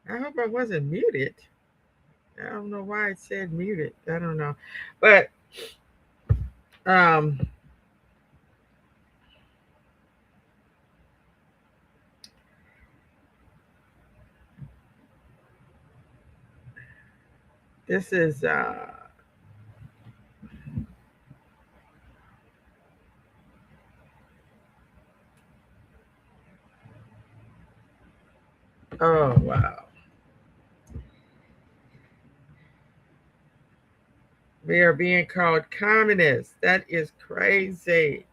I hope I wasn't muted. I don't know why it said muted. I don't know. But um this is oh wow. We are being called communists. That is crazy.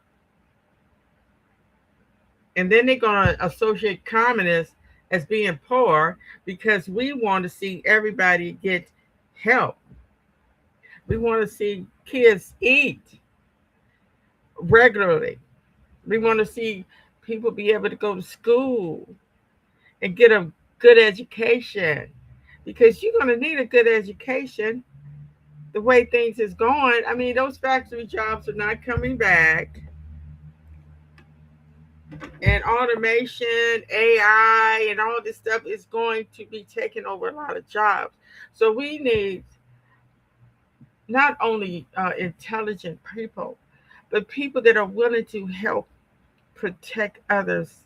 And then they're going to associate communists as being poor because we want to see everybody get help. We want to see kids eat regularly. We want to see people be able to go to school and get a good education because you're going to need a good education the way things is going. I mean, those factory jobs are not coming back. And automation, AI, and all this stuff is going to be taking over a lot of jobs. So we need not only intelligent people, but people that are willing to help protect others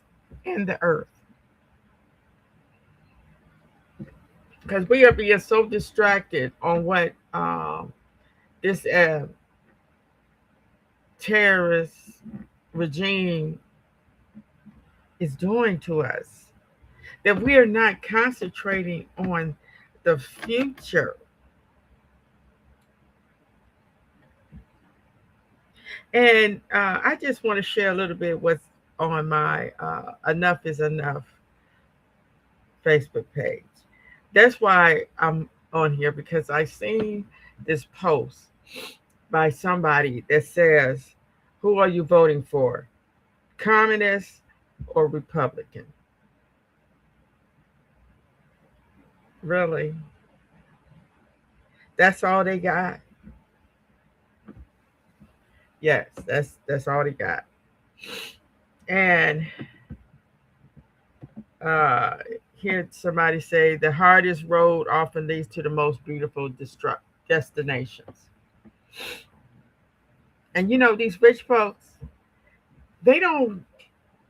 in the earth. Because we are being so distracted on what this terrorist regime is doing to us that we are not concentrating on the future. And I just want to share a little bit what's on my Enough is Enough Facebook page. That's why I'm on here because I seen this post by somebody that says, "Who are you voting for? Communist or Republican?" Really? That's all they got? Yes, that's all they got. And uh, hear somebody say the hardest road often leads to the most beautiful destinations. And you know these rich folks, they don't.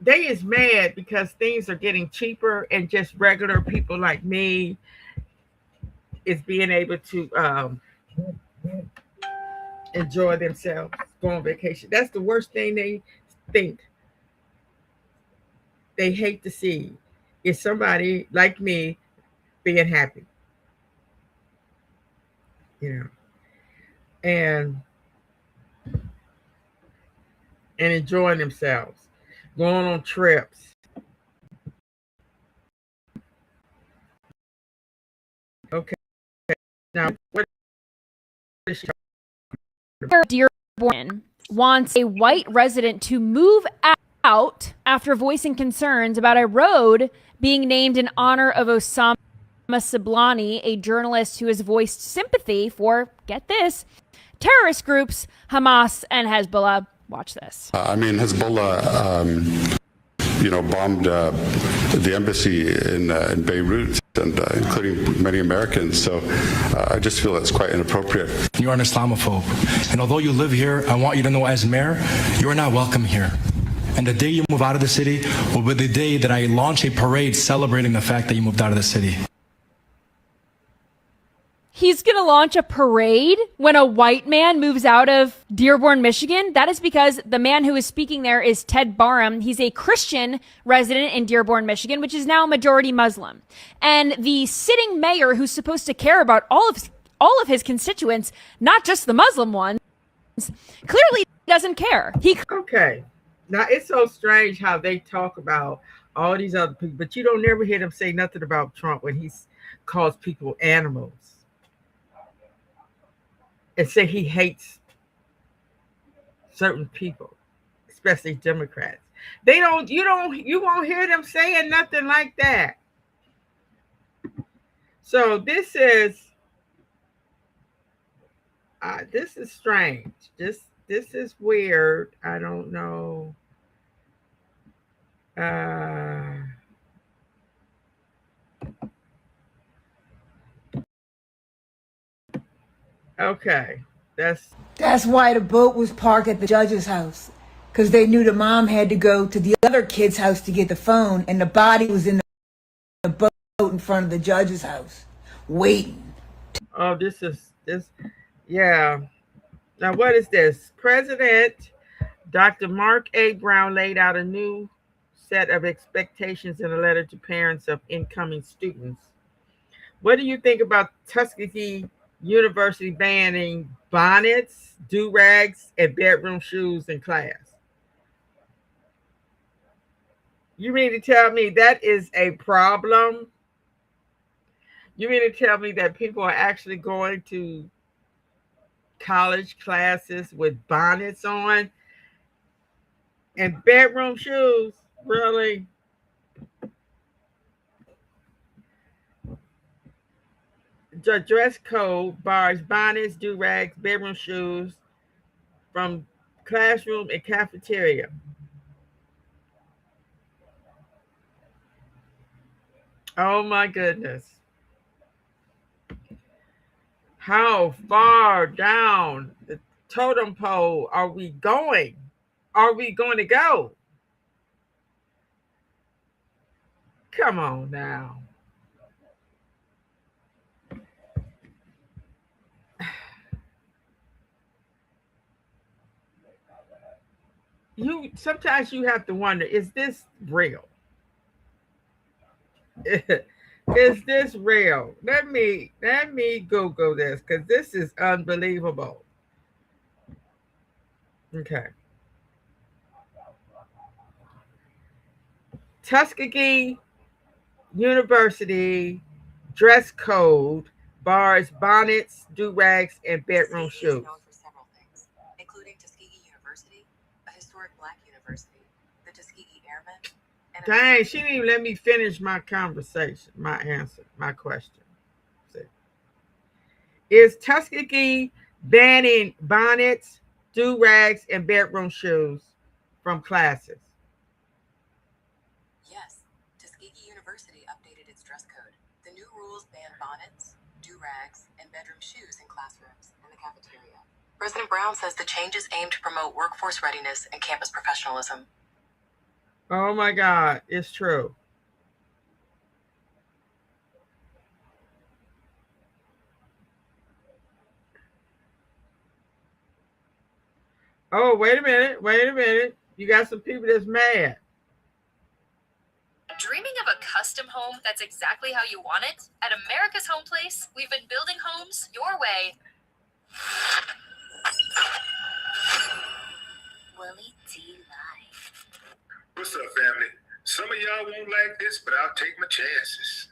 They is mad because things are getting cheaper, and just regular people like me is being able to enjoy themselves, go on vacation. That's the worst thing they think. They hate to see is somebody like me being happy, you know, and and enjoying themselves, going on trips. Okay, now what is she Dearborn wants a white resident to move out after voicing concerns about a road being named in honor of Osama Siblani, a journalist who has voiced sympathy for, get this, terrorist groups Hamas and Hezbollah. Watch this. I mean, Hezbollah, bombed the embassy in Beirut, and including many Americans. So I just feel that's quite inappropriate. You are an Islamophobe, and although you live here, I want you to know, as mayor, you are not welcome here. And the day you move out of the city will be the day that I launch a parade celebrating the fact that you moved out of the city. He's going to launch a parade when a white man moves out of Dearborn, Michigan. That is because the man who is speaking there is Ted Barham. He's a Christian resident in Dearborn, Michigan, which is now majority Muslim. And the sitting mayor, who's supposed to care about all of his constituents, not just the Muslim ones, clearly doesn't care. Okay. Now it's so strange how they talk about all these other people, but you don't never hear them say nothing about Trump when he calls people animals and say he hates certain people, especially Democrats. They don't. You won't hear them saying nothing like that. So this is strange. This is weird. I don't know. Uh, Okay. That's why the boat was parked at the judge's house. Because they knew the mom had to go to the other kid's house to get the phone, and the body was in the boat in front of the judge's house, waiting. Oh, this. Yeah. Now, what is this? President Dr. Mark A. Brown laid out a new set of expectations in a letter to parents of incoming students. What do you think about Tuskegee University banning bonnets, do-rags, and bedroom shoes in class? You mean to tell me that is a problem? You mean to tell me that people are actually going to college classes with bonnets on and bedroom shoes? Really? The dress code bars bonnets, do-rags, bedroom shoes from classroom and cafeteria. Oh my goodness. How far down the totem pole are we going? Are we going to go? Come on now. You sometimes you have to wonder, is this real? Is this real? Let me Google this because this is unbelievable. Okay. Tuskegee University dress code bars bonnets, do-rags, and bedroom Tuskegee is shoes. known for several things, including Tuskegee University, a historic black university, the Tuskegee Airmen, and Dang, she didn't even let me finish my conversation, my answer, my question. See. Is Tuskegee banning bonnets, do-rags, and bedroom shoes from classes? yes, Tuskegee University updated its dress code. The new rules ban bonnets, do-rags, and bedroom shoes in classrooms and the cafeteria. President Brown says the changes aim to promote workforce readiness and campus professionalism. Oh my God, it's true. Oh, wait a minute, wait a minute. You got some people that's mad. Dreaming of a custom home that's exactly how you want it? At America's Home Place, we've been building homes your way. Willie T. Live. What's up, family? Some of y'all won't like this, but I'll take my chances.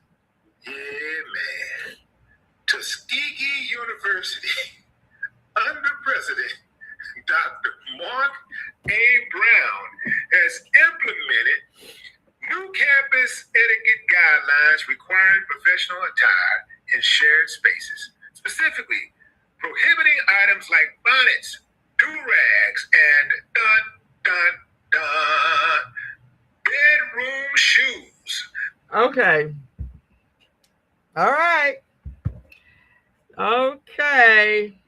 Yeah, man. Tuskegee University, under President Dr. Mark A. Brown, has implemented new campus etiquette guidelines requiring professional attire in shared spaces, specifically prohibiting items like bonnets, do-rags, and bedroom shoes. Okay. All right. Okay.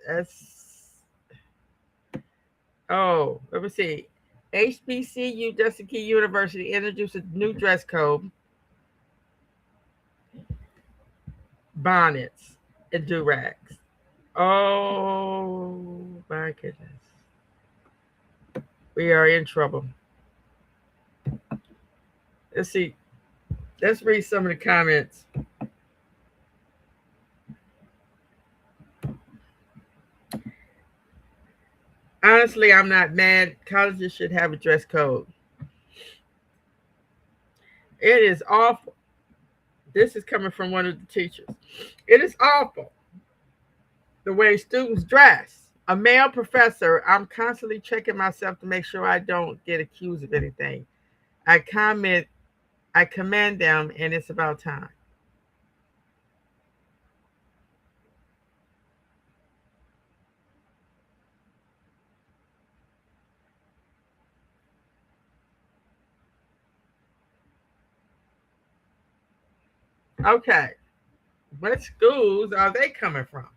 That's let me see. HBCU Tuskegee University introduced a new dress code, bonnets, and do-rags. Oh my goodness. We are in trouble. Let's see. Let's read some of the comments. Honestly, I'm not mad. Colleges should have a dress code. It is awful. This is coming from one of the teachers. It is awful the way students dress. A male professor, I'm constantly checking myself to make sure I don't get accused of anything. I commend them, and it's about time. Okay. What schools are they coming from?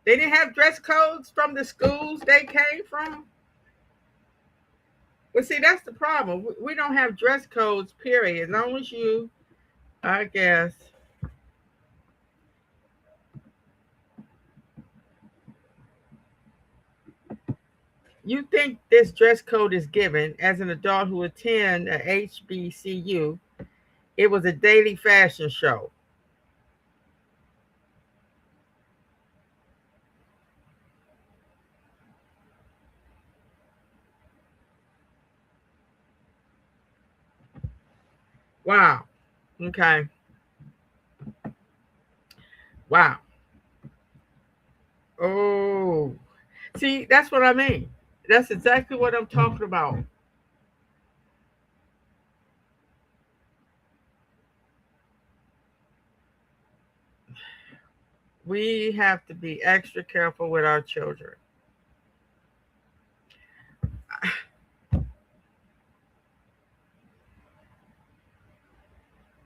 They didn't have dress codes from the schools they came from. Well, see, that's the problem. We don't have dress codes, period. As long as you, I guess, you think this dress code is given as an adult who attend a HBCU. It was a daily fashion show. Wow. Okay. Wow. Oh. See, that's what I mean. That's exactly what I'm talking about. We have to be extra careful with our children.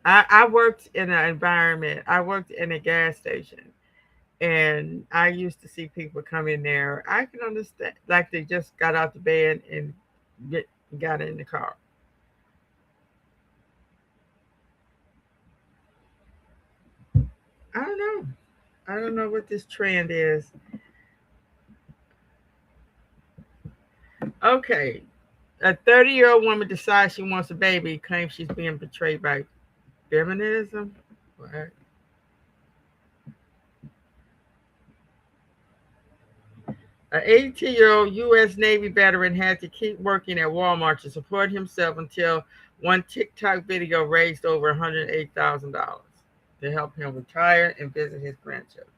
I worked in an environment, I worked in a gas station, and I used to see people come in there. I can understand, like they just got out the bed and get, got in the car. I don't know. I don't know what this trend is. Okay. A 30-year-old woman decides she wants a baby, claims she's being betrayed by feminism. What? An 18-year-old U.S. Navy veteran had to keep working at Walmart to support himself until one TikTok video raised over $108,000 to help him retire and visit his grandchildren.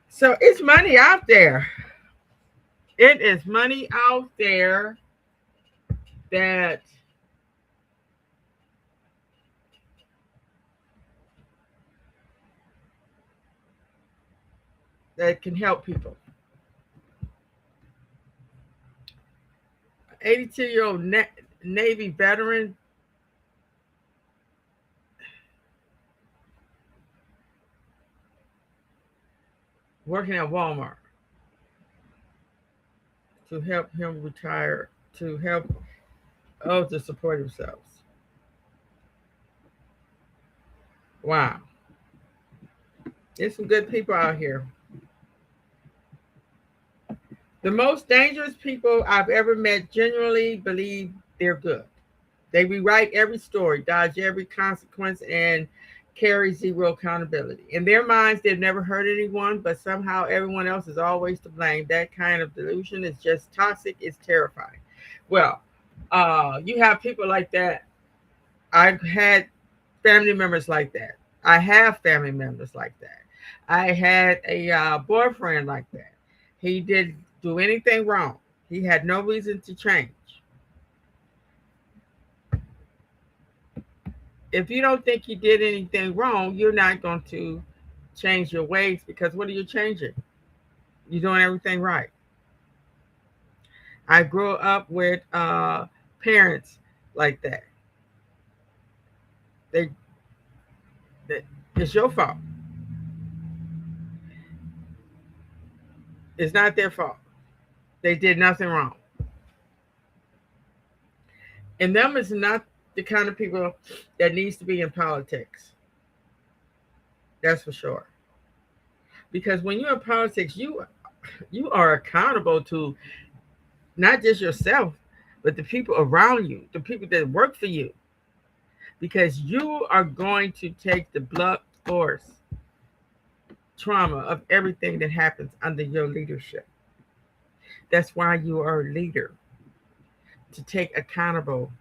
So it's money out there. It is money out there that can help people. 82-year-old Navy veteran working at Walmart to help him retire, to help to support themselves. Wow. There's some good people out here. The most dangerous people I've ever met genuinely believe they're good. They rewrite every story, dodge every consequence, and carry zero accountability. In their minds, they've never hurt anyone, but somehow everyone else is always to blame. That kind of delusion is just toxic. It's terrifying. Well, you have people like that. I've had family members like that. I have family members like that. I had a boyfriend like that. He didn't do anything wrong. He had no reason to change. If you don't think you did anything wrong, you're not going to change your ways, because what are you changing? You're doing everything right. I grew up with parents like that. It's your fault. It's not their fault. They did nothing wrong. And them is not the kind of people that needs to be in politics. That's for sure. Because when you're in politics, you are accountable to not just yourself, but the people around you, the people that work for you. Because you are going to take the blunt force trauma of everything that happens under your leadership. That's why you are a leader, to take accountable.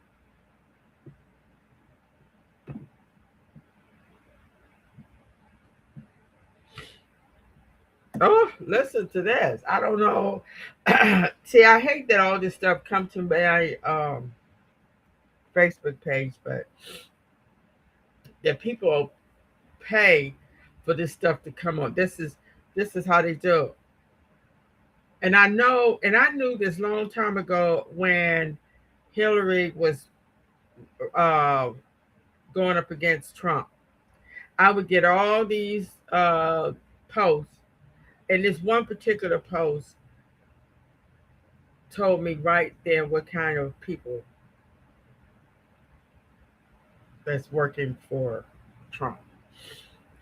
Oh, listen to this. I don't know. See, I hate that all this stuff comes to my Facebook page, but that people pay for this stuff to come on. This is how they do it. And I know, and I knew this long time ago when Hillary was going up against Trump. I would get all these posts And this one particular post told me right then what kind of people that's working for Trump.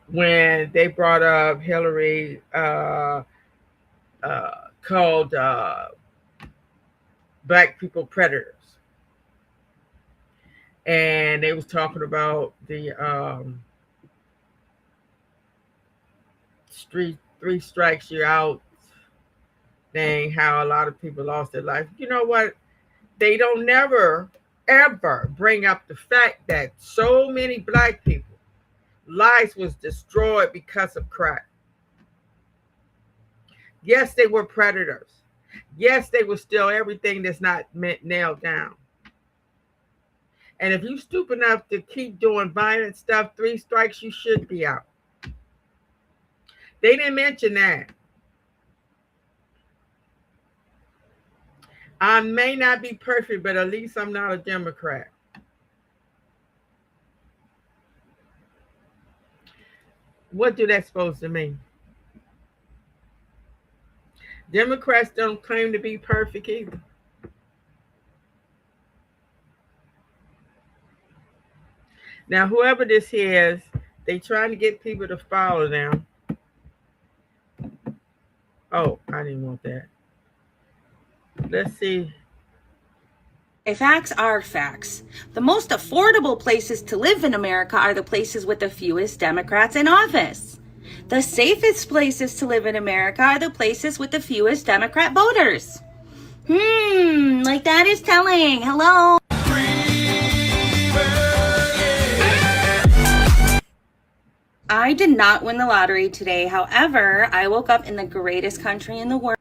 When they brought up Hillary, called black people predators, and they was talking about the three strikes you're out thing, how a lot of people lost their life. You know what? They don't never ever bring up the fact that so many black people lives was destroyed because of crack. Yes, they were predators. Yes, they were still everything that's not nailed down. And if you stupid enough to keep doing violent stuff, 3 strikes, you should be out. They didn't mention that. I may not be perfect, but at least I'm not a Democrat. What do that supposed to mean? Democrats don't claim to be perfect either. Now, whoever this is, they trying to get people to follow them. Oh, I didn't want that. Let's see. Facts are facts. The most affordable places to live in America are the places with the fewest Democrats in office. The safest places to live in America are the places with the fewest Democrat voters. Like that is telling. Hello. I did not win the lottery today. However, I woke up in the greatest country in the world.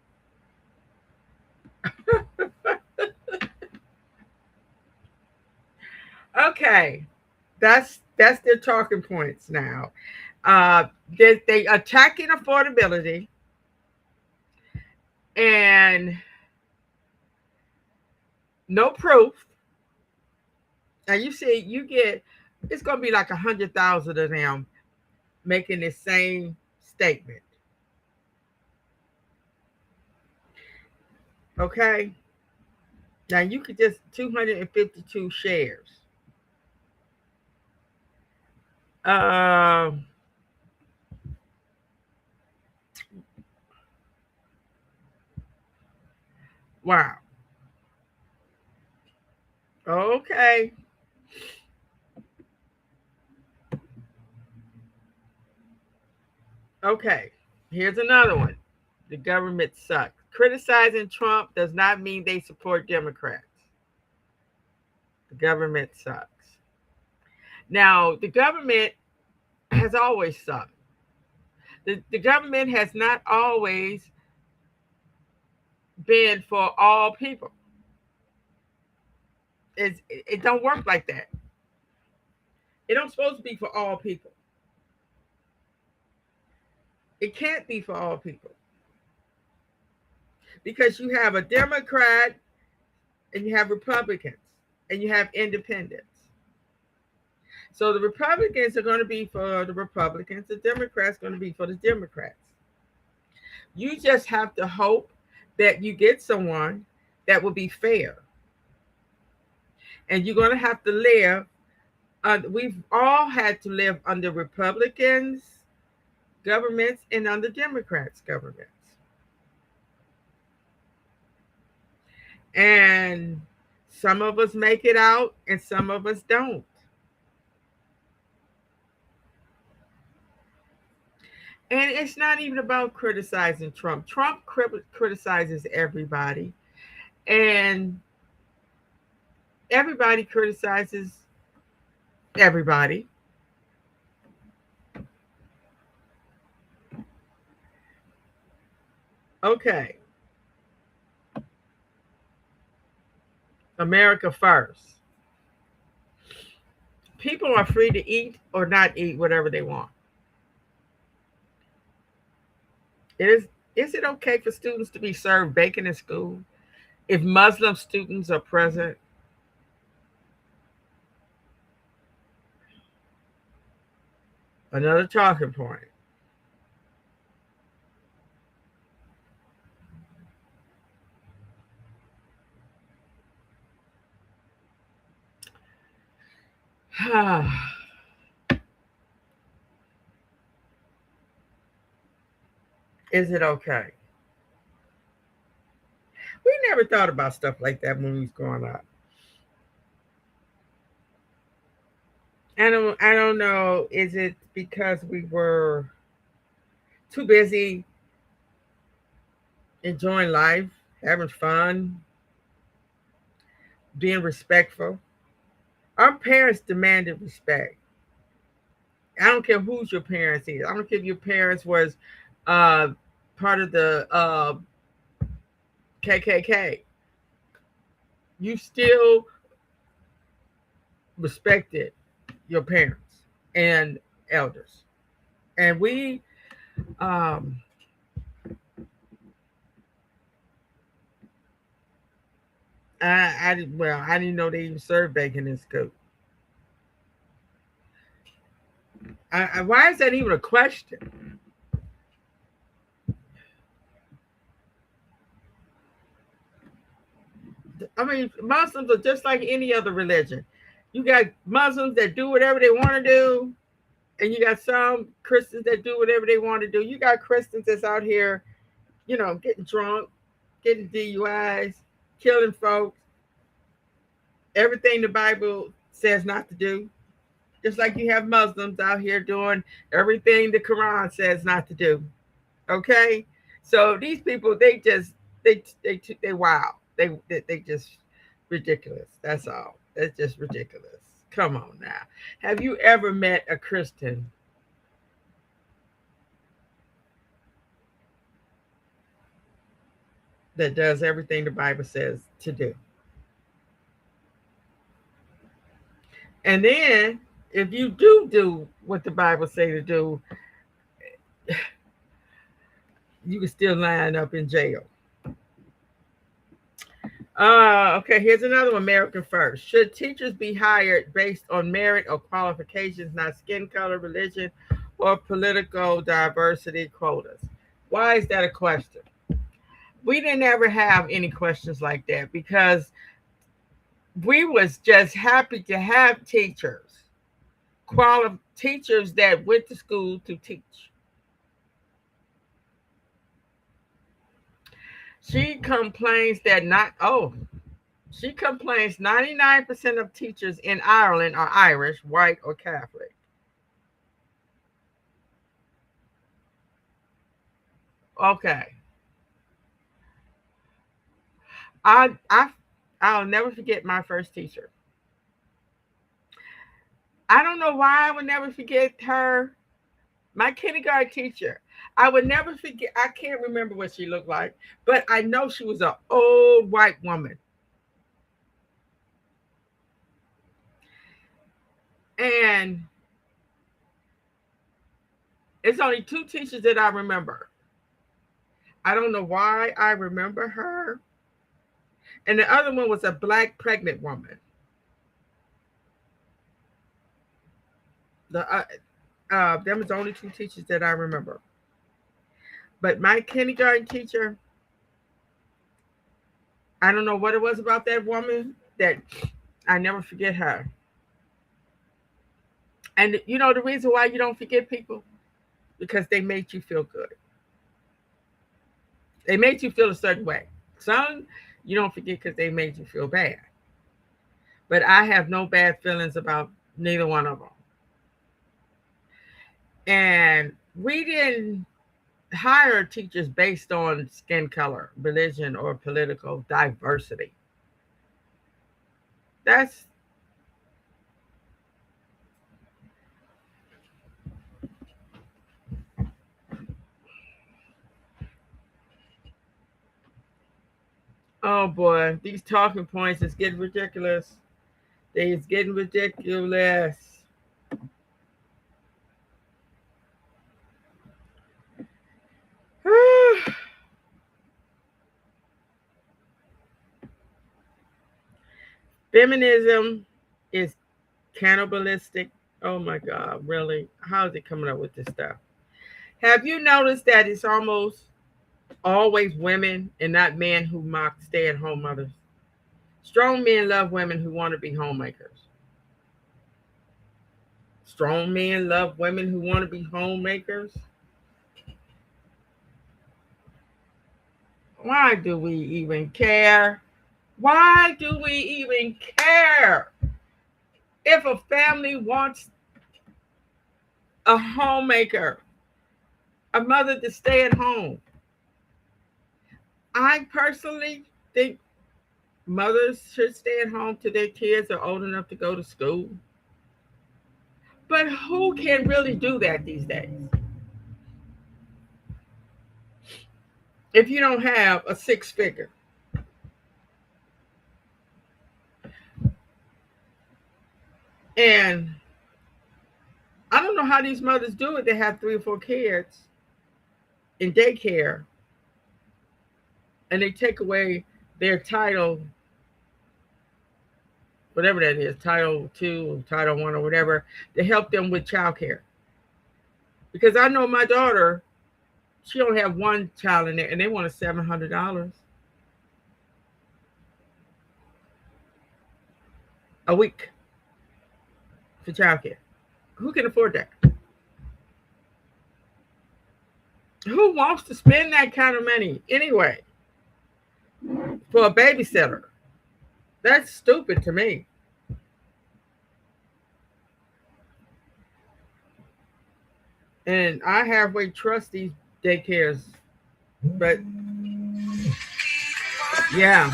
Okay, that's their talking points now. They attacking affordability, and no proof. Now you see, it's gonna be like 100,000 of them making the same statement. Okay. Now you could just 252 shares. Wow. Okay. Okay. Here's another one. The government sucks. Criticizing Trump does not mean they support Democrats. The government sucks. Now, the government has always sucked. The government has not always been for all people. It don't work like that. It don't supposed to be for all people. It can't be for all people. Because you have a Democrat and you have Republicans and you have independents. So the Republicans are going to be for the Republicans, the Democrats are going to be for the Democrats. You just have to hope that you get someone that will be fair. And you're going to have to live, we've all had to live under Republicans governments and under Democrats governments. And some of us make it out and some of us don't. And it's not even about criticizing Trump. Trump criticizes everybody. And everybody criticizes everybody. Okay. America first. People are free to eat or not eat whatever they want. Is it okay for students to be served bacon in school if Muslim students are present? Another talking point. Is it okay? We never thought about stuff like that when we was growing up. I don't know. Is it because we were too busy enjoying life, having fun, being respectful? Our parents demanded respect. I don't care who's your parents is. I don't care if your parents was uh, part of the KKK. You still respected your parents and elders. And we, um, I didn't know they even served bacon in school. Why is that even a question? I mean, Muslims are just like any other religion. You got Muslims that do whatever they want to do, and you got some Christians that do whatever they want to do. You got Christians that's out here, getting drunk, getting DUIs, killing folks, everything the Bible says not to do. Just like you have Muslims out here doing everything the Quran says not to do. Okay, so these people, they wow, they just ridiculous. That's all. That's just ridiculous. Come on now. Have you ever met a Christian that does everything the Bible says to do? And then, if you do what the Bible say to do, you can still line up in jail. Okay, here's another one. American First. Should teachers be hired based on merit or qualifications, not skin color, religion, or political diversity quotas? Why is that a question? We didn't ever have any questions like that because we was just happy to have teachers, teachers that went to school to teach. She complains 99% of teachers in Ireland are Irish, white, or Catholic. Okay. I'll never forget my first teacher. I don't know why I would never forget her. My kindergarten teacher. I would never forget. I can't remember what she looked like, but I know she was an old white woman. And it's only two teachers that I remember. I don't know why I remember her. And the other one was a black pregnant woman. Them was the only two teachers that I remember. But my kindergarten teacher, I don't know what it was about that woman that I never forget her. And you know the reason why you don't forget people? Because they made you feel good. They made you feel a certain way. Some you don't forget because they made you feel bad. But I have no bad feelings about neither one of them. And we didn't hire teachers based on skin color, religion, or political diversity. That's oh boy, these talking points is getting ridiculous. It's getting ridiculous. Feminism is cannibalistic. Oh my God, really? How is it coming up with this stuff? Have you noticed that it's almost always women and not men who mock stay-at-home mothers? Strong men love women who want to be homemakers. strong men love women who want to be homemakers. Why do we even care? Why do we even care if a family wants a homemaker, a mother to stay at home? I personally think mothers should stay at home till their kids are old enough to go to school. But who can really do that these days? If you don't have a six figure. And I don't know how these mothers do it. They have 3 or 4 kids in daycare and they take away their title, whatever that is, Title II or Title I or whatever, to help them with childcare. Because I know my daughter, she only have one child in there and they want $700 a week for childcare. Who can afford that? Who wants to spend that kind of money anyway for a babysitter? That's stupid to me. And I halfway trust these daycares, but yeah.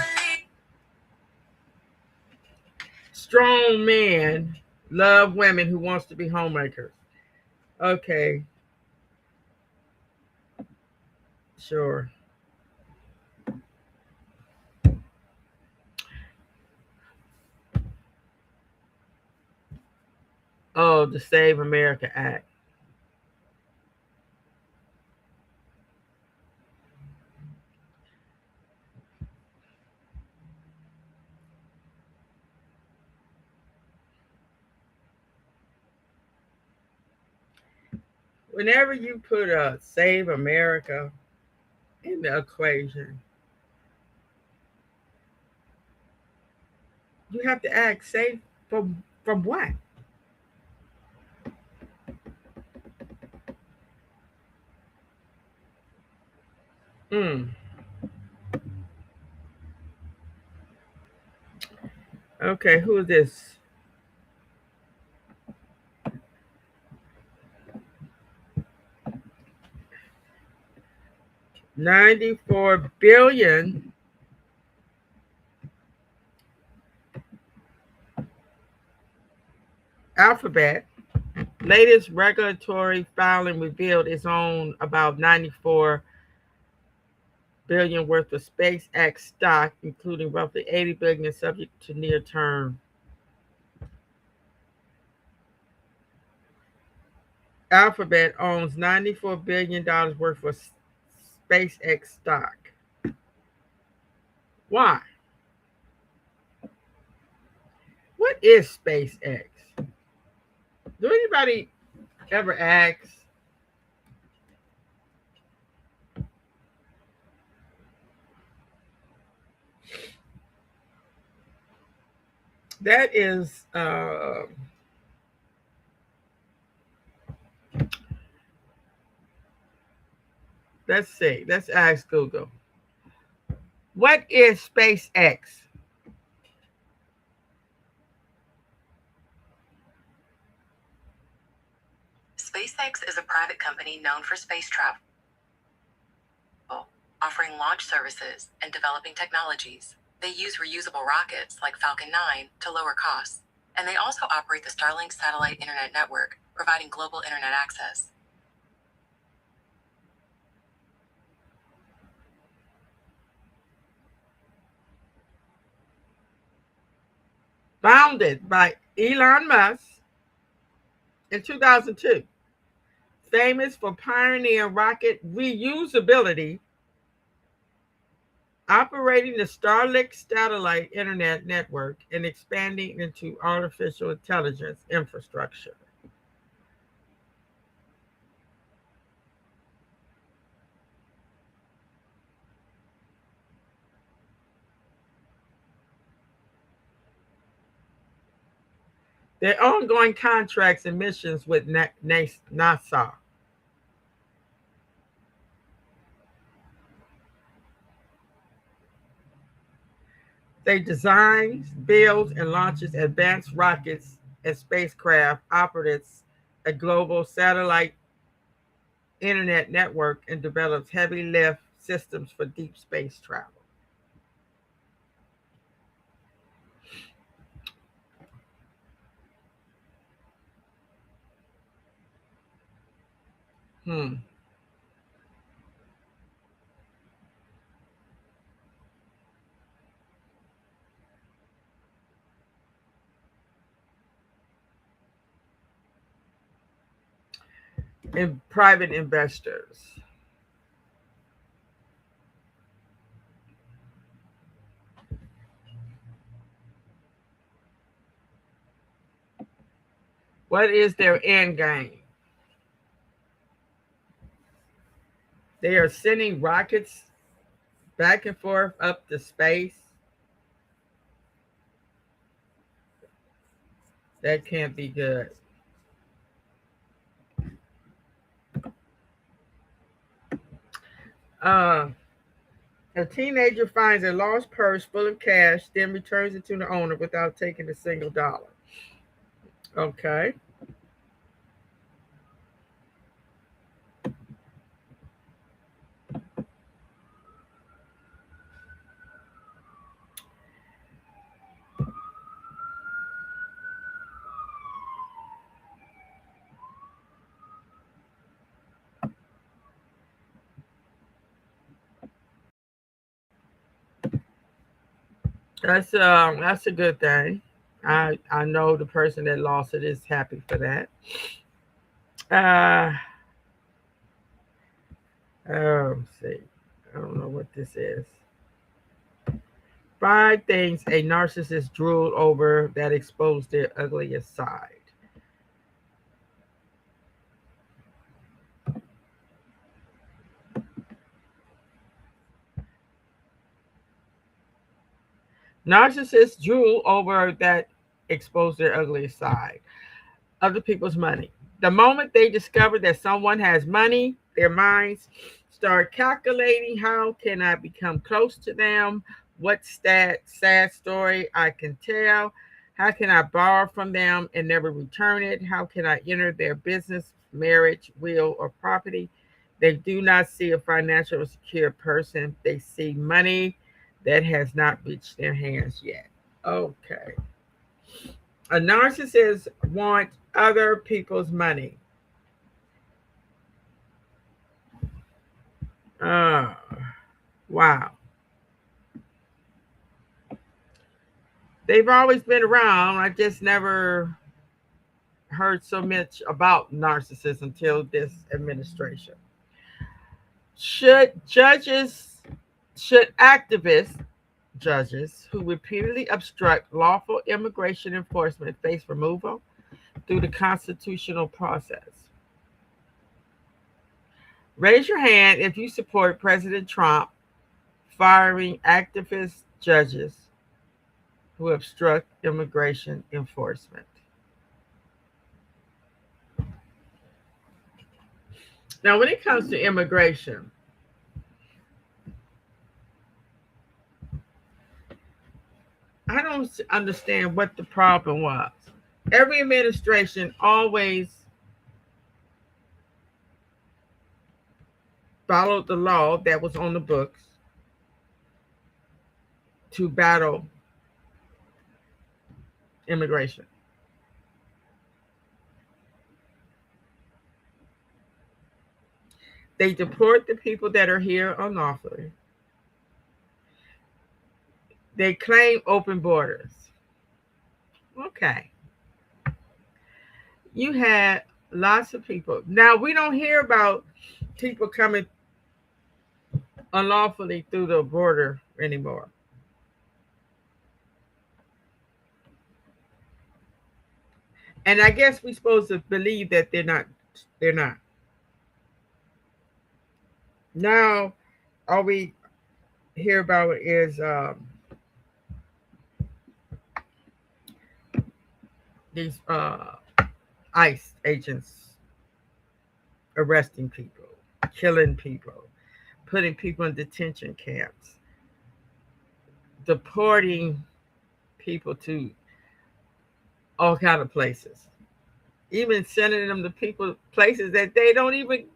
Strong men love women who wants to be homemakers. Okay. Sure. Oh, the Save America Act. Whenever you put a Save America in the equation, you have to ask, save from what? Okay, who is this? $94 billion. Alphabet latest regulatory filing revealed its own about 94 billion worth of SpaceX stock, including roughly 80 billion subject to near-term. Alphabet owns $94 billion worth of SpaceX stock. Why? What is SpaceX? Do anybody ever ask? That is let's see. Let's ask Google. What is SpaceX? SpaceX is a private company known for space travel, offering launch services and developing technologies. They use reusable rockets like Falcon 9 to lower costs, and they also operate the Starlink satellite internet network, providing global internet access. Founded by Elon Musk in 2002, famous for pioneering rocket reusability, operating the Starlink satellite internet network, and expanding into artificial intelligence infrastructure. Their ongoing contracts and missions with NASA. They designs, builds, and launches advanced rockets and spacecraft, operates a global satellite internet network, and develops heavy lift systems for deep space travel. Hmm. And private investors. What is their end game? They are sending rockets back and forth up to space. That can't be good. A teenager finds a lost purse full of cash, then returns it to the owner without taking a single dollar. Okay. That's a good thing. I know the person that lost it is happy for that. Let's see. I don't know what this is. 5 things a narcissist drooled over that expose their ugliest side. Narcissists drool over that expose their ugliest side. Other people's money. The moment they discover that someone has money, their minds start calculating, how can I become close to them? What sad story I can tell? How can I borrow from them and never return it? How can I enter their business, marriage, will, or property? They do not see a financially secure person. They see money that has not reached their hands yet. Okay. A narcissist wants other people's money. Wow. They've always been around. I just never heard so much about narcissists until this administration. Should activist judges who repeatedly obstruct lawful immigration enforcement face removal through the constitutional process? Raise your hand if you support President Trump firing activist judges who obstruct immigration enforcement. Now, when it comes to immigration, I don't understand what the problem was. Every administration always followed the law that was on the books to battle immigration. They deport the people that are here unlawfully. They claim open borders. Okay. You had lots of people. Now, we don't hear about people coming unlawfully through the border anymore. And I guess we're supposed to believe that they're not. Now, all we hear about is these ICE agents arresting people, killing people, putting people in detention camps, deporting people to all kind of places, even sending them to people places that they don't even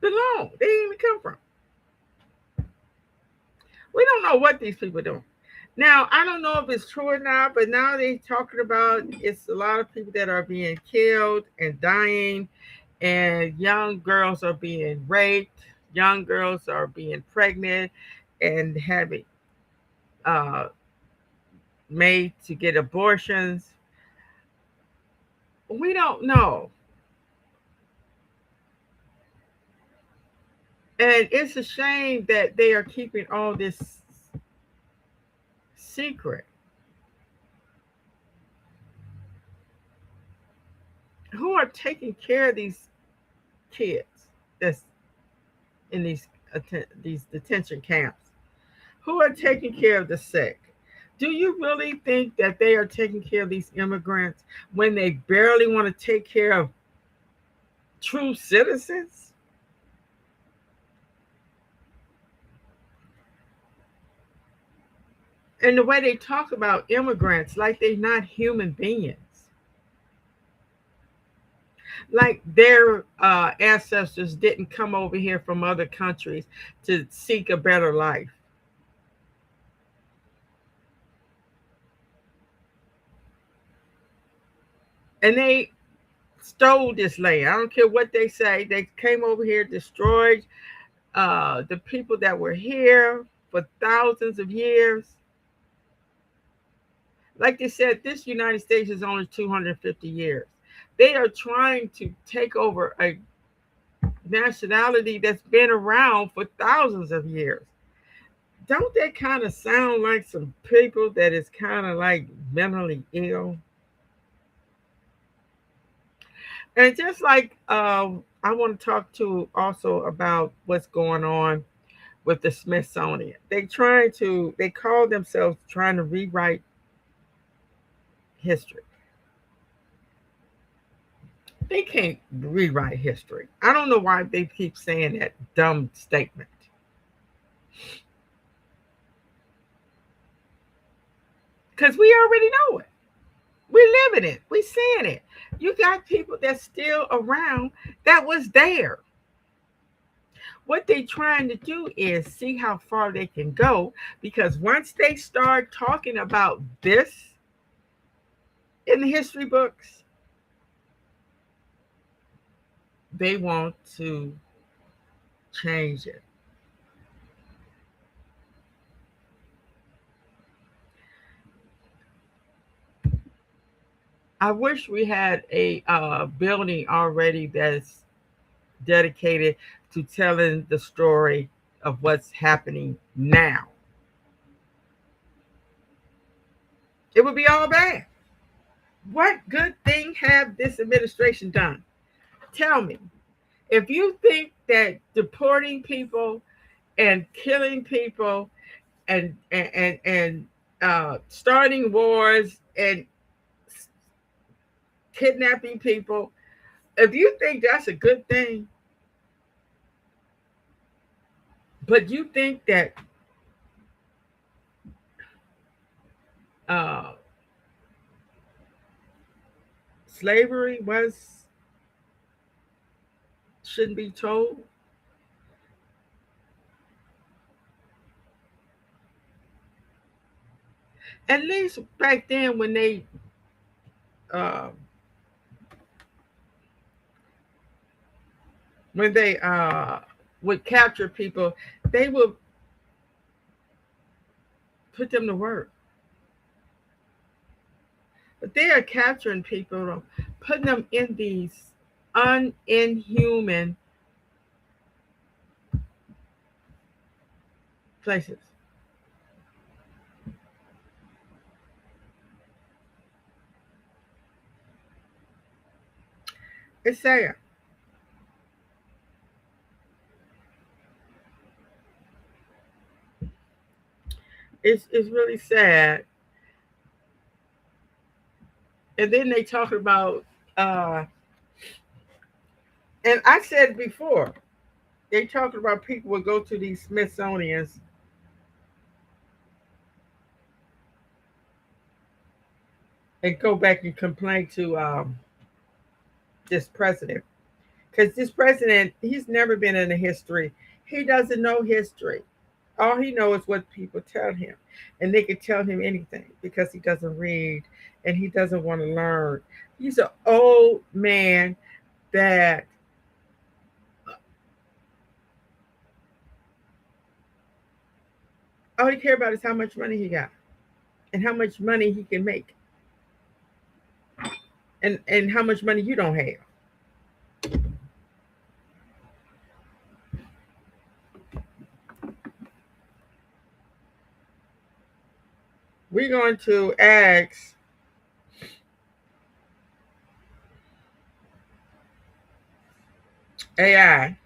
belong. They didn't even come from. We don't know what these people do. Now, I don't know if it's true or not, but now they're talking about it's a lot of people that are being killed and dying, and young girls are being raped, young girls are being pregnant and having uh, made to get abortions. We don't know. And it's a shame that they are keeping all this secret. Who are taking care of these kids that's in these detention camps? Who are taking care of the sick? Do you really think that they are taking care of these immigrants when they barely want to take care of true citizens? And the way they talk about immigrants like they're not human beings, like their ancestors didn't come over here from other countries to seek a better life. And they stole this land. I don't care what they say. They came over here, destroyed the people that were here for thousands of years. Like they said, this United States is only 250 years. They are trying to take over a nationality that's been around for thousands of years. Don't that kind of sound like some people that is kind of like mentally ill? And just like I want to talk to also about what's going on with the Smithsonian. They call themselves trying to rewrite history. They can't rewrite history. I don't know why they keep saying that dumb statement. Because we already know it. We live in it. We seeing it. You got people that's still around that was there. What they trying to do is see how far they can go, because once they start talking about this in the history books, they want to change it. I wish we had a building already that's dedicated to telling the story of what's happening now. It would be all bad. What good thing have this administration done? Tell me. If you think that deporting people and killing people and starting wars and kidnapping people, if you think that's a good thing, but you think that uh, slavery shouldn't be told, at least back then uh, when they would capture people, they would put them to work. But they are capturing people, putting them in these inhuman places. It's sad. It's really sad And then they talk about, and I said before, they talking about people will go to these Smithsonian's and go back and complain to this president. Because this president, he's never been in the history. He doesn't know history. All he knows is what people tell him. And they can tell him anything because he doesn't read and he doesn't want to learn. He's an old man that all he cares about is how much money he got and how much money he can make. And how much money you don't have. We're going to ask AI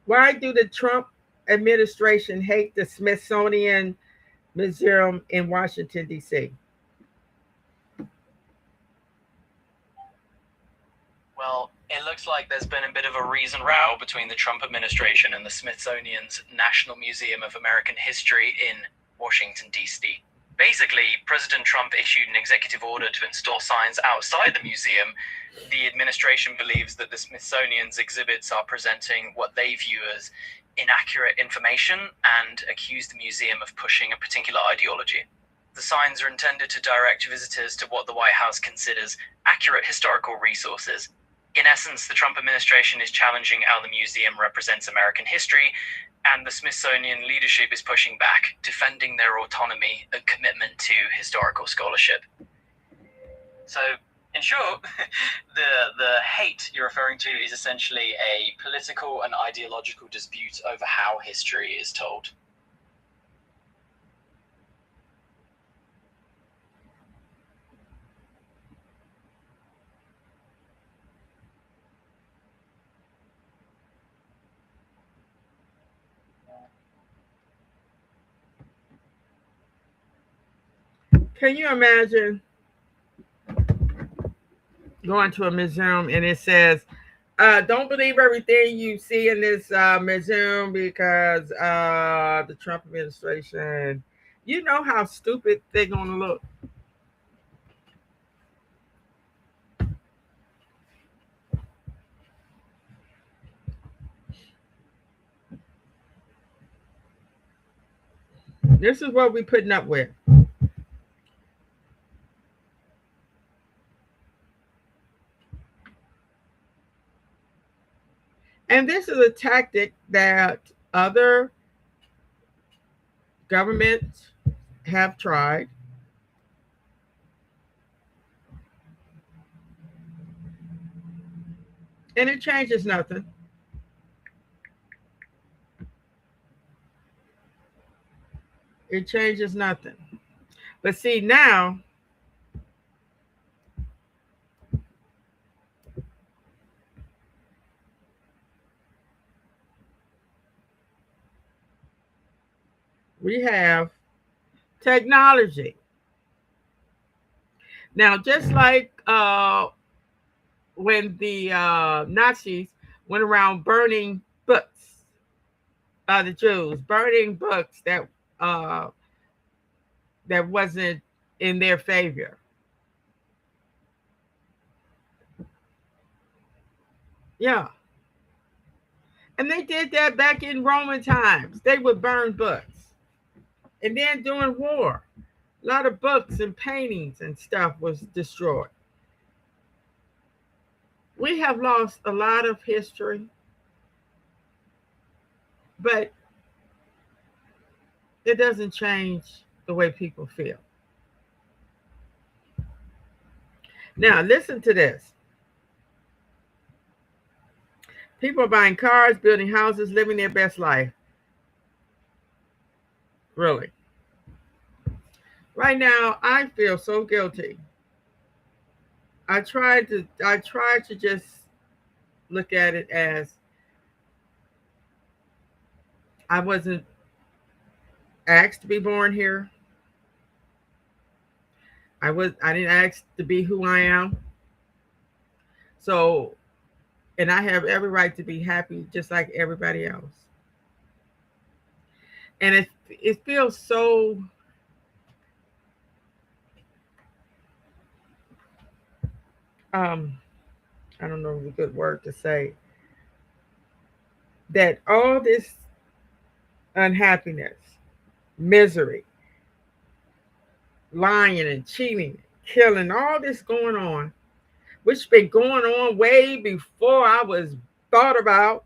why do the Trump administration hate the Smithsonian Museum in Washington, D.C.? Well, it looks like there's been a bit of a reason row between the Trump administration and the Smithsonian's National Museum of American History in Washington, D.C. Basically, President Trump issued an executive order to install signs outside the museum. The administration believes that the Smithsonian's exhibits are presenting what they view as inaccurate information and accuse the museum of pushing a particular ideology. The signs are intended to direct visitors to what the White House considers accurate historical resources. In essence, the Trump administration is challenging how the museum represents American history, and the Smithsonian leadership is pushing back, defending their autonomy and commitment to historical scholarship. So, in short, the hate you're referring to is essentially a political and ideological dispute over how history is told. Can you imagine going to a museum and it says, don't believe everything you see in this museum because the Trump administration, you know how stupid they're going to look. This is what we're putting up with. And this is a tactic that other governments have tried. And it changes nothing. It changes nothing. But see, now we have technology. Now, just like when the Nazis went around burning books, the Jews burning books that wasn't in their favor. Yeah. And they did that back in Roman times. They would burn books. And then during war, a lot of books and paintings and stuff was destroyed. We have lost a lot of history, but it doesn't change the way people feel. Now, listen to this. People are buying cars, building houses, living their best life. Really. Right now, I feel so guilty. I tried to just look at it as I wasn't asked to be born here. I didn't ask to be who I am. So, and I have every right to be happy just like everybody else. And it feels so I don't know the good word to say, that all this unhappiness, misery, lying and cheating, killing, all this going on, which been going on way before I was thought about,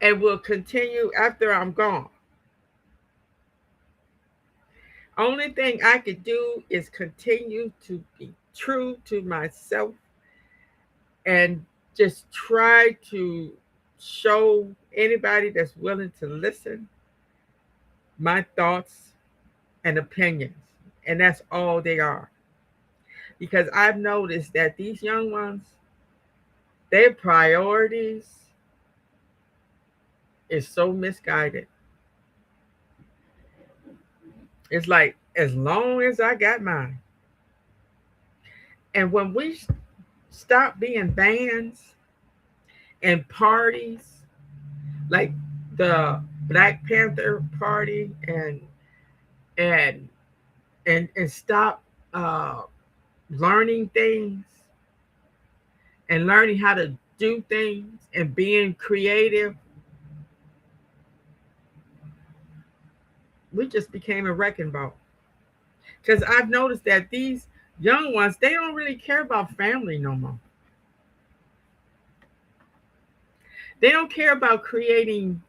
and will continue after I'm gone. Only thing I could do is continue to be true to myself and just try to show anybody that's willing to listen my thoughts and opinions. And that's all they are. Because I've noticed that these young ones, their priorities is so misguided. It's like, as long as I got mine. And when we stop being bands and parties, like the Black Panther Party, and stop learning things and learning how to do things and being creative, we just became a wrecking ball. Because I've noticed that these young ones, they don't really care about family no more. They don't care about creating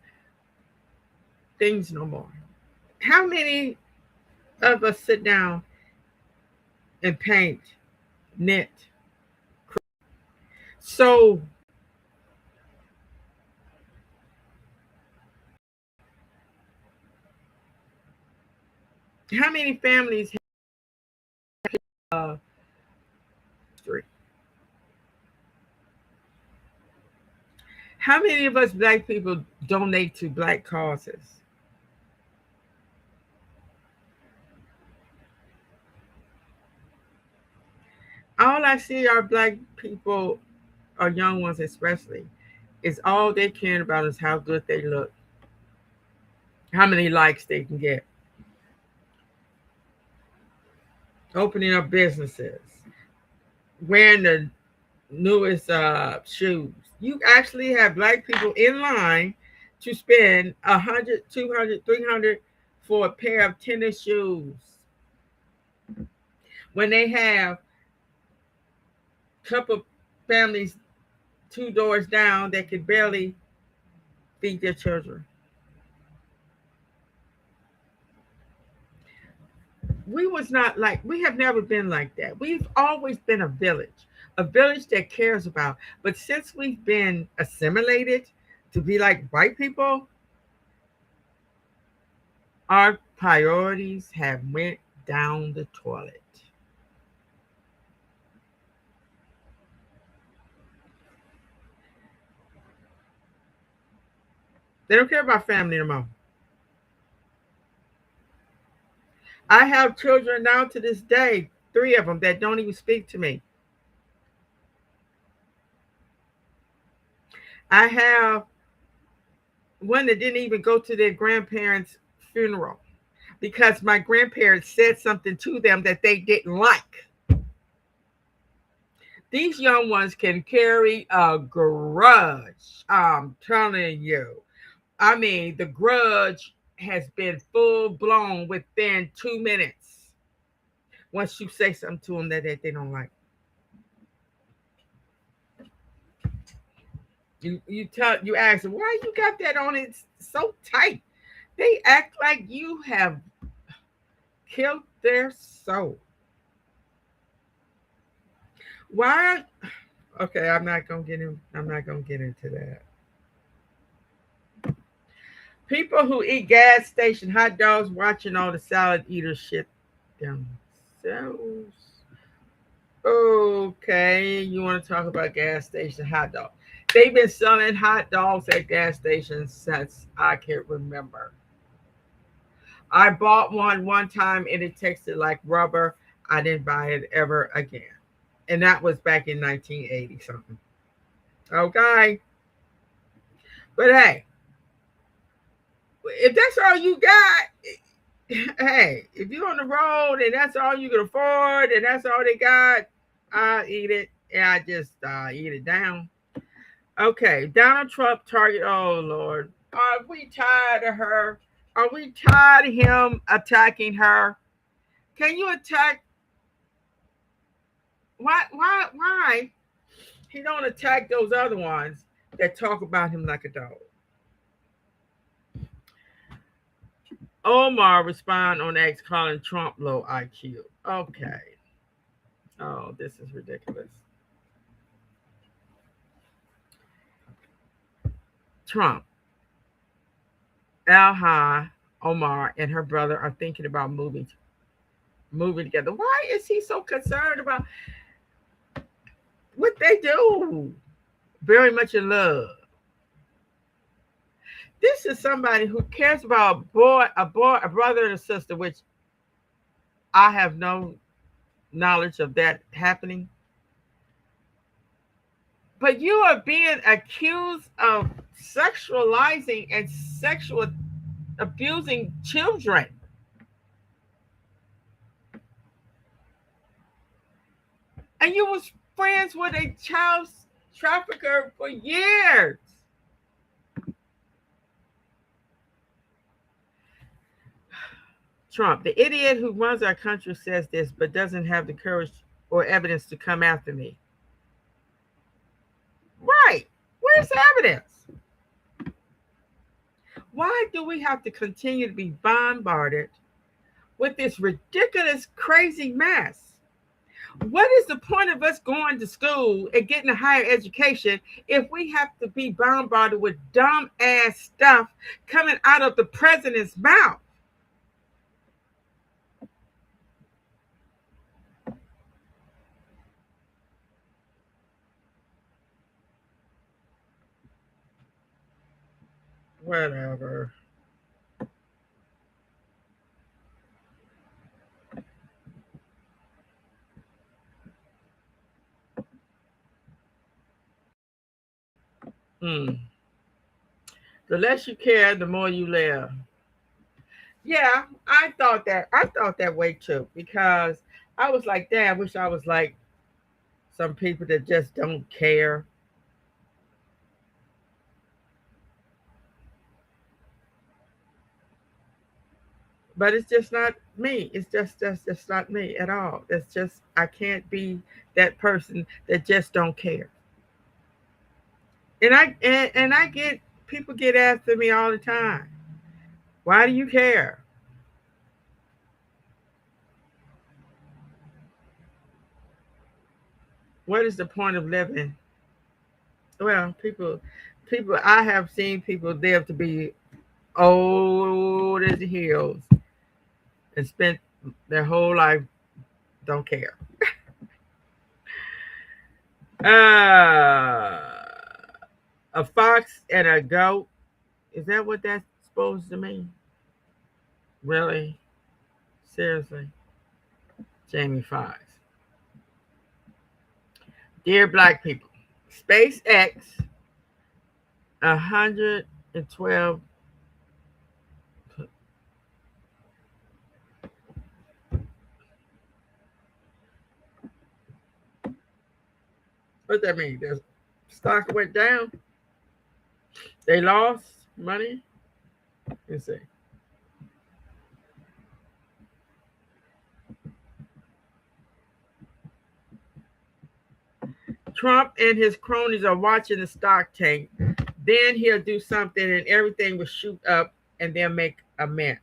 things no more. How many of us sit down and paint, knit? So how many families have history? How many of us Black people donate to Black causes? All I see are Black people, or young ones especially, is all they care about is how good they look, how many likes they can get, opening up businesses, wearing the newest shoes. You actually have Black people in line to spend 100, 200, 300 for a pair of tennis shoes, when they have a couple families 2 doors down that could barely feed their children. We have never been like that. We've always been a village that cares about. But since we've been assimilated to be like white people, our priorities have went down the toilet. They don't care about family no more. I have children now to this day, 3 of them, that don't even speak to me. I have one that didn't even go to their grandparents' funeral because my grandparents said something to them that they didn't like. These young ones can carry a grudge. I'm telling you. I mean, the grudge has been full blown within 2 minutes once you say something to them that they don't like. You ask them, why you got that on it so tight? They act like you have killed their soul. Why? Okay, I'm not gonna get into that. People who eat gas station hot dogs watching all the salad eaters shit themselves. Okay, you want to talk about gas station hot dogs? They've been selling hot dogs at gas stations since I can remember. I bought one time and it tasted like rubber. I didn't buy it ever again. And that was back in 1980 something. Okay. But hey, if that's all you got, hey, if you're on the road and that's all you can afford and that's all they got, I'll eat it and I just eat it down. Okay, Donald Trump target. Oh Lord, are we tired of her? Are we tired of him attacking her? Can you attack? Why? Why? He don't attack those other ones that talk about him like a dog. Omar respond on X calling Trump low IQ. Okay. Oh, this is ridiculous. Trump, Alha, Omar, and her brother are thinking about moving together. Why is he so concerned about what they do? Very much in love. This is somebody who cares about a brother and a sister, which I have no knowledge of that happening. But you are being accused of sexualizing and sexual abusing children. And you was friends with a child trafficker for years. Trump, the idiot who runs our country, says this, but doesn't have the courage or evidence to come after me. Right. Where's the evidence? Why do we have to continue to be bombarded with this ridiculous, crazy mess? What is the point of us going to school and getting a higher education if we have to be bombarded with dumb ass stuff coming out of the president's mouth? Whatever. Hmm. The less you care, the more you live. Yeah, I thought that way too, because I was like, damn, I wish I was like some people that just don't care. But it's just not me. It's just not me at all. That's just I can't be that person that just don't care. And I get people get after me all the time. Why do you care? What is the point of living? Well, people I have seen people live to be old as the hills and spent their whole life don't care. Uh, a fox and a goat. Is that what that's supposed to mean? Really? Seriously? Jamie Foxx. Dear black people, SpaceX 112. What that mean? Their stock went down. They lost money. Let's see. Trump and his cronies are watching the stock tank. Then he'll do something and everything will shoot up and they'll make a mint.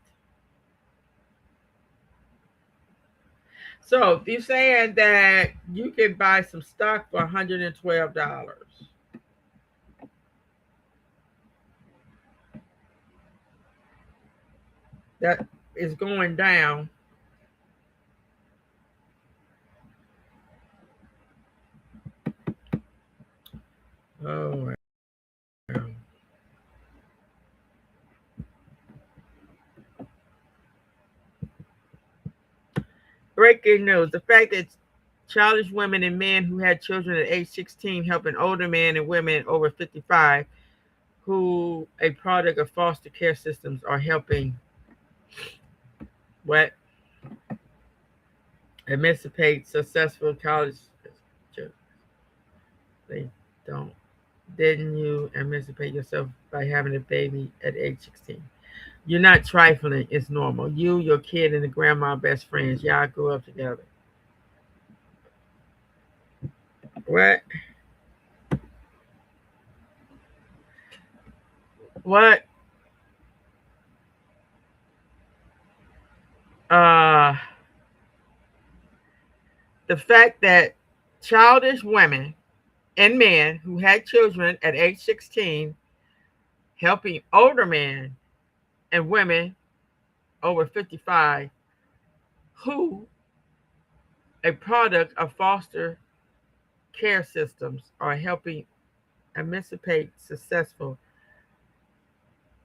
So you're saying that you can buy some stock for $112 that is going down. Breaking news. The fact that childish women and men who had children at age 16 helping older men and women over 55 who a product of foster care systems are helping what? Emancipate successful college children. They don't. Didn't you emancipate yourself by having a baby at age 16? You're not trifling. It's normal. You, your kid, and the grandma best friends. Y'all grew up together. What? What? The fact that childish women and men who had children at age 16 helping older men and women over 55 who a product of foster care systems are helping emancipate successful.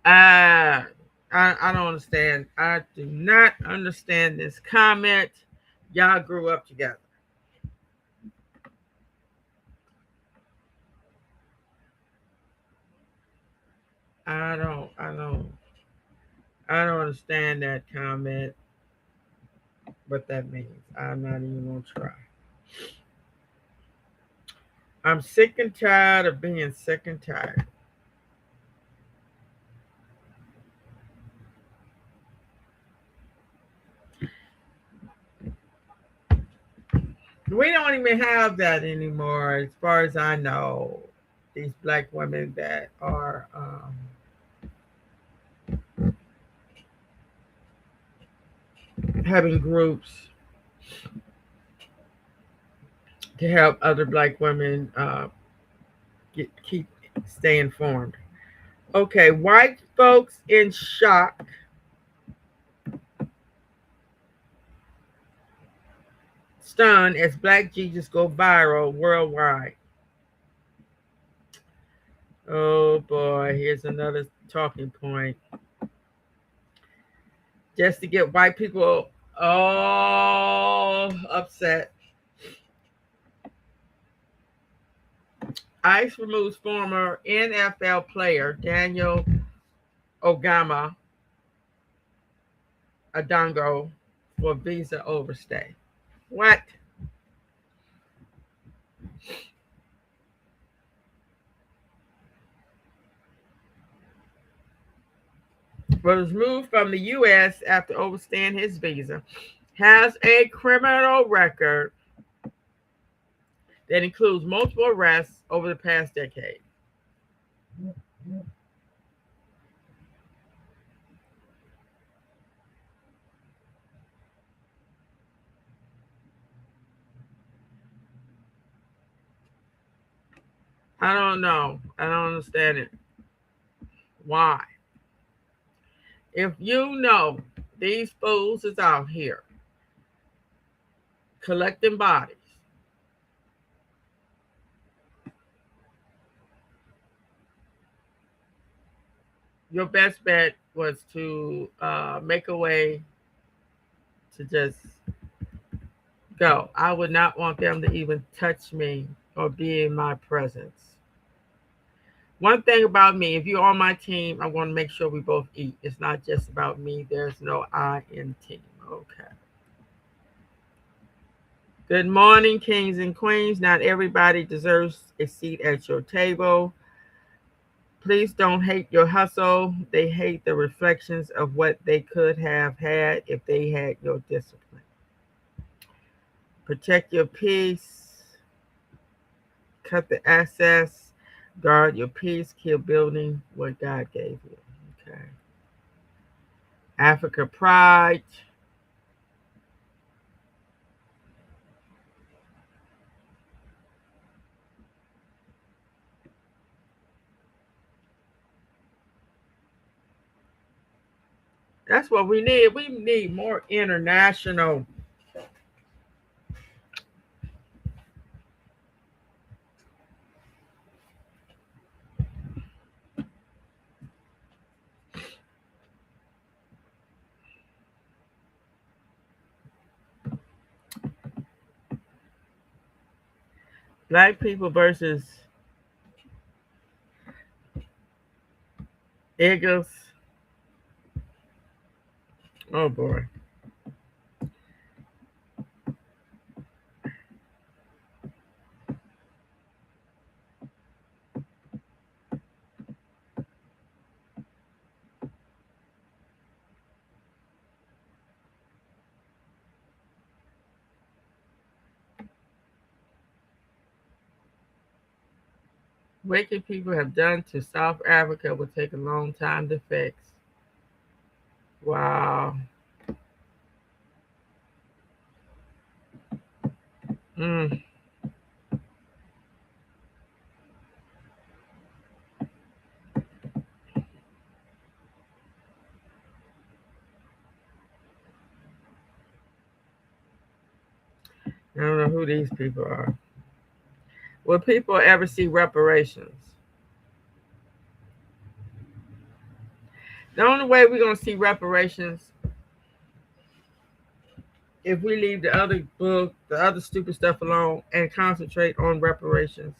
I don't understand. I do not understand this comment. Y'all grew up together. I don't understand that comment. What that means. I'm not even gonna try. I'm sick and tired of being sick and tired. We don't even have that anymore, as far as I know. These black women that are having groups to help other black women stay informed. Okay, white folks in shock. Stunned as Black Jesus go viral worldwide. Oh boy, here's another talking point. Just to get white people all upset. ICE removes former NFL player Daniel Ogama Adongo for visa overstay. What? Was removed from the U.S. after overstaying his visa. Has a criminal record that includes multiple arrests over the past decade. I don't know. I don't understand it. Why? If you know these fools is out here collecting bodies, your best bet was to make a way to just go. I would not want them to even touch me or be in my presence. One thing about me, if you're on my team, I want to make sure we both eat. It's not just about me. There's no I in team. Okay. Good morning, kings and queens. Not everybody deserves a seat at your table. Please don't hate your hustle. They hate the reflections of what they could have had if they had your discipline. Protect your peace. Cut the access. Guard your peace. Keep building what God gave you. Okay. Africa pride. That's what we need. We need more international. Black people versus Eagles. Oh boy. Wicked people have done to South Africa will take a long time to fix. Wow. Mm. I don't know who these people are. Will people ever see reparations? The only way we're going to see reparations if we leave the other book, the other stupid stuff alone and concentrate on reparations.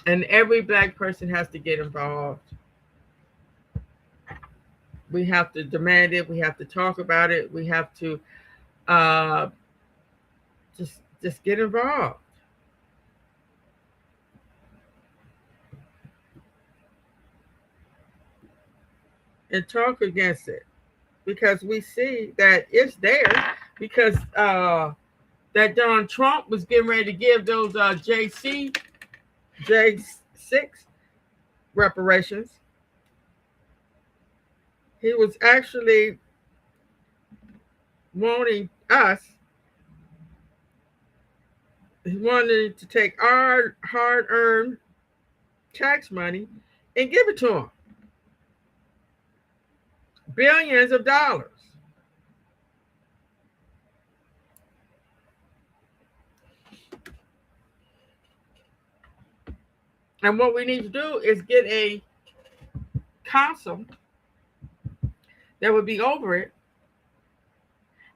And every black person has to get involved. We have to demand it. We have to talk about it. We have to just get involved. And talk against it, because we see that it's there, because that Donald Trump was getting ready to give those J6 reparations. He was actually wanting us, he wanted to take our hard-earned tax money and give it to him. Billions of dollars. And what we need to do is get a council that would be over it.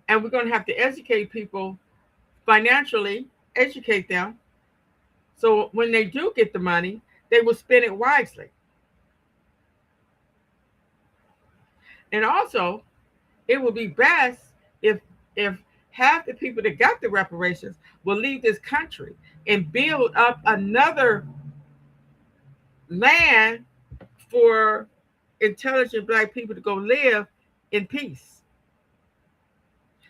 And we're going to have to educate people financially, educate them. So when they do get the money, they will spend it wisely. And also, it would be best if half the people that got the reparations will leave this country and build up another land for intelligent black people to go live in peace.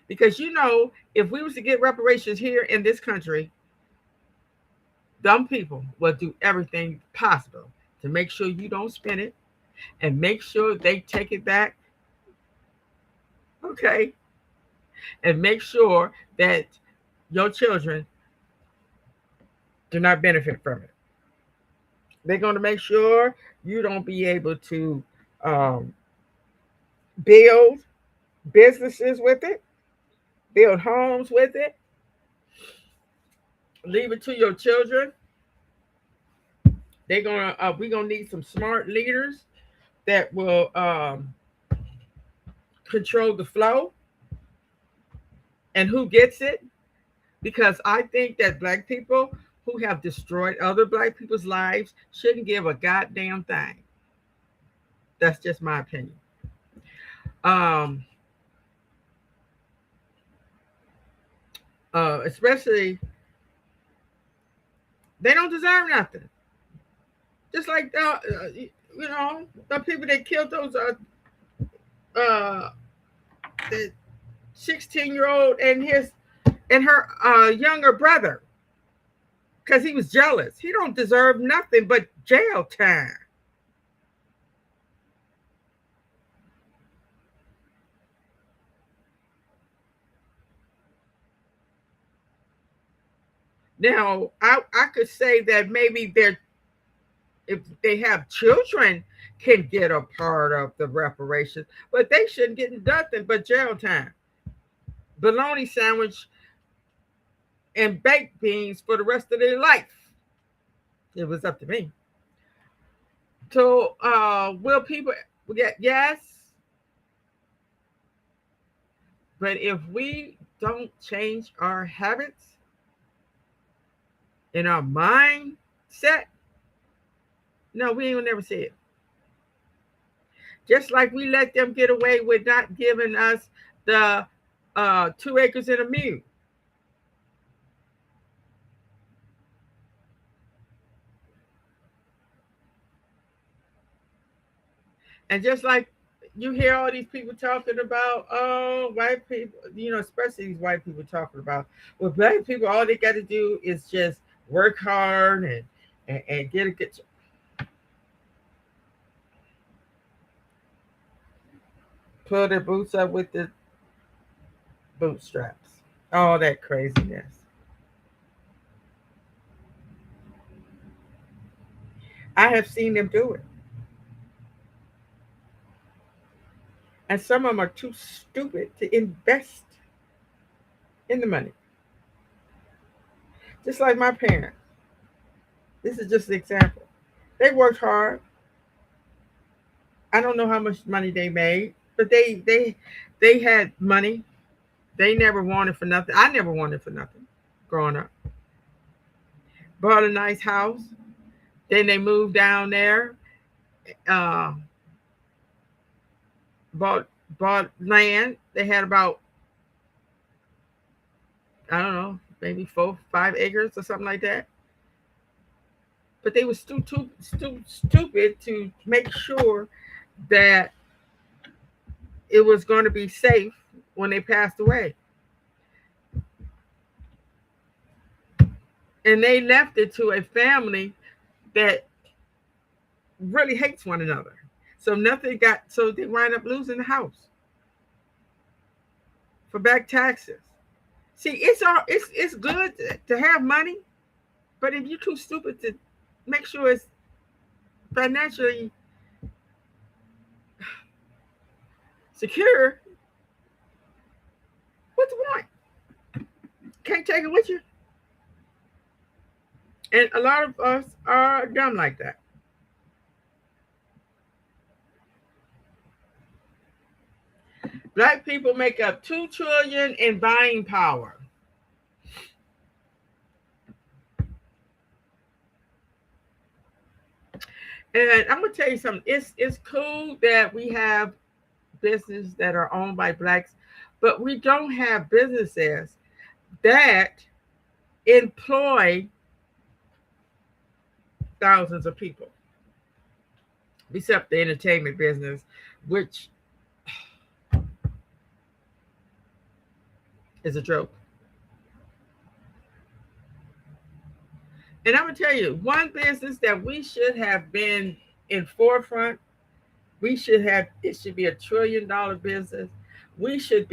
Because if we was to get reparations here in this country, dumb people will do everything possible to make sure you don't spend it and make sure they take it back. Okay. And make sure that your children do not benefit from it. They're going to make sure you don't be able to build businesses with it, build homes with it, leave it to your children. We're gonna need some smart leaders that will control the flow and who gets it, because I think that black people who have destroyed other black people's lives shouldn't give a goddamn thing. That's just my opinion. Especially, they don't deserve nothing. Just like the people that killed those the 16-year-old and her younger brother, because he was jealous. He don't deserve nothing but jail time. Now, I could say that maybe if they have children, can get a part of the reparations, but they shouldn't get nothing but jail time, bologna sandwich, and baked beans for the rest of their life. It was up to me. So, will people We get yes, but if we don't change our habits and our mindset, no, we ain't gonna never see it. Just like we let them get away with not giving us the 2 acres and a mule. And just like you hear all these people talking about, oh, white people, especially these white people talking about, well, black people, all they got to do is just work hard and get a good job. Pull their boots up with the bootstraps. All that craziness. I have seen them do it. And some of them are too stupid to invest in the money. Just like my parents. This is just an example. They worked hard. I don't know how much money they made, but they had money. They never wanted for nothing. I never wanted for nothing growing up. Bought a nice house. Then they moved down there. Bought land. They had about, I don't know, maybe 4-5 acres or something like that. But they were stupid to make sure that it was going to be safe when they passed away. And they left it to a family that really hates one another. So they wind up losing the house for back taxes. See, it's good to have money, but if you're too stupid to make sure it's financially secure, what's the point? Can't take it with you. And a lot of us are dumb like that. Black people make up $2 trillion in buying power. And I'm gonna tell you something. It's cool that we have businesses that are owned by blacks, but we don't have businesses that employ thousands of people, except the entertainment business, which is a joke. And I'm gonna tell you, one business that we should have been in forefront, it should be $1 trillion business. We should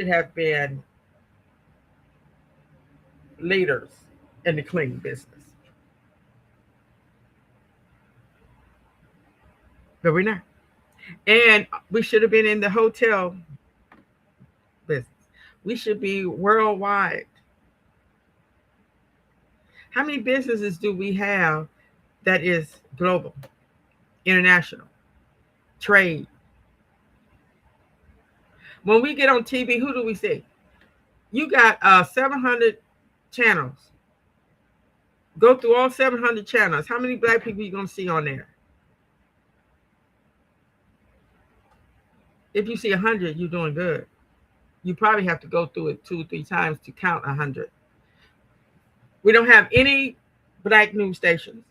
have been leaders in the cleaning business. But we're not. And we should have been in the hotel business. We should be worldwide. How many businesses do we have that is global, international, trade? When we get on TV, who do we see? You got 700 channels. Go through all 700 channels. How many black people are you going to see on there? If you see 100, you're doing good. You probably have to go through it 2 or 3 times to count 100. We don't have any black news stations,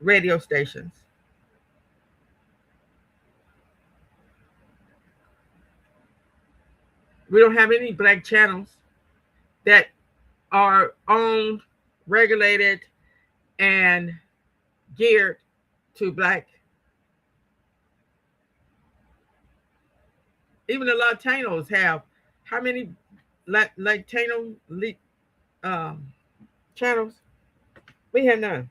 radio stations. We don't have any black channels that are owned, regulated, and geared to black. Even the Latinos have how many Latino channels? We have none.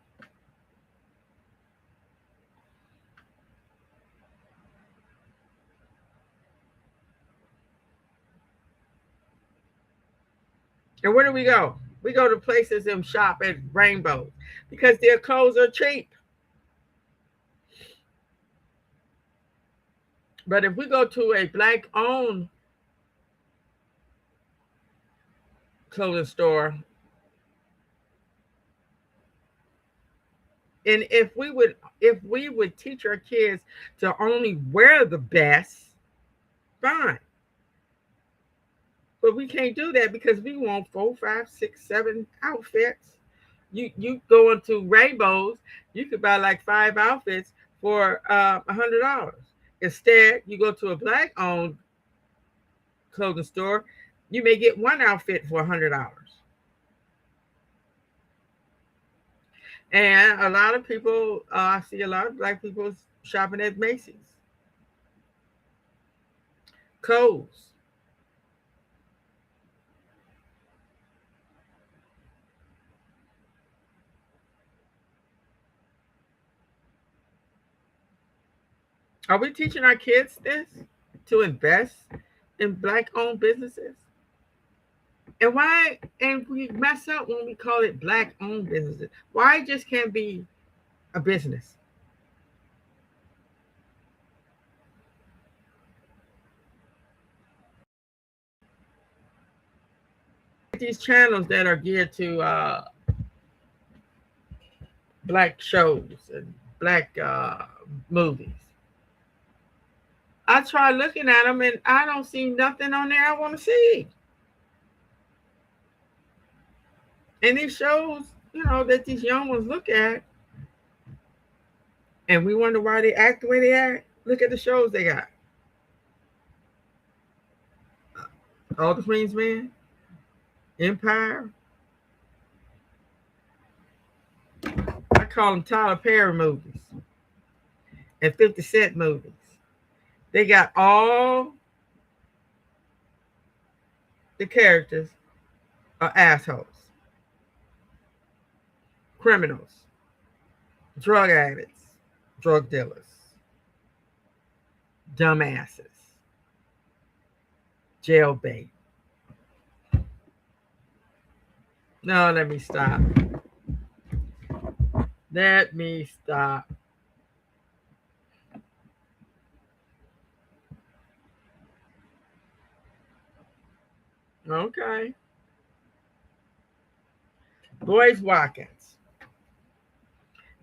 And where do we go? We go to places and shop at Rainbow because their clothes are cheap. But if we go to a black-owned clothing store, and if we would teach our kids to only wear the best, fine. But we can't do that because we want 4, 5, 6, 7 outfits. You go into Rainbows, you could buy like 5 outfits for $100. Instead, you go to a black-owned clothing store, you may get 1 outfit for $100. And a lot of people, I see a lot of black people shopping at Macy's, Kohl's. Are we teaching our kids this, to invest in black-owned businesses? And why? And we mess up when we call it black-owned businesses. Why it just can't be a business? These channels that are geared to black shows and black movies. I try looking at them and I don't see nothing on there I want to see. And these shows, that these young ones look at, and we wonder why they act the way they act. Look at the shows they got. All the Queen's Men, Empire. I call them Tyler Perry movies and 50 Cent movies. They got all the characters are assholes, criminals, drug addicts, drug dealers, dumbasses, jailbait. No, let me stop. Let me stop. Okay. Boyce Watkins.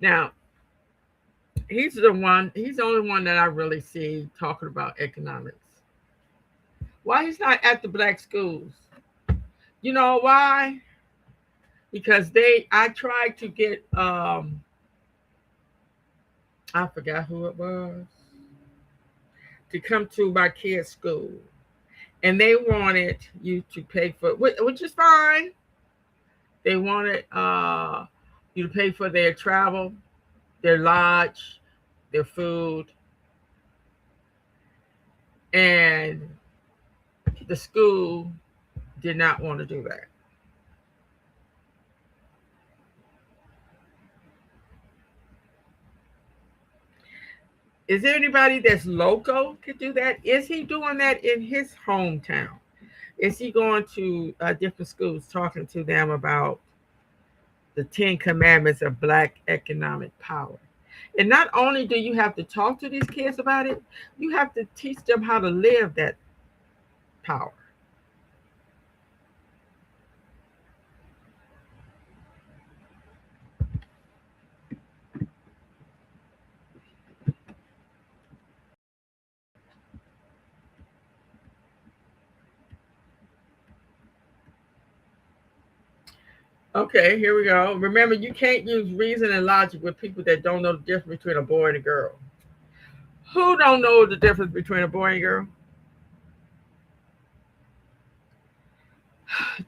Now, he's the only one that I really see talking about economics. Why he's not at the black schools? You know why? Because I tried to get I forgot who it was, to come to my kids' school. And they wanted you to pay for, which is fine. They wanted you to pay for their travel, their lodge, their food. And the school did not want to do that. Is there anybody that's local could do that? Is he doing that in his hometown? Is he going to different schools talking to them about the 10 commandments of black economic power? And not only do you have to talk to these kids about it, you have to teach them how to live that power. Okay, here we go. Remember, you can't use reason and logic with people that don't know the difference between a boy and a girl. Who don't know the difference between a boy and a girl?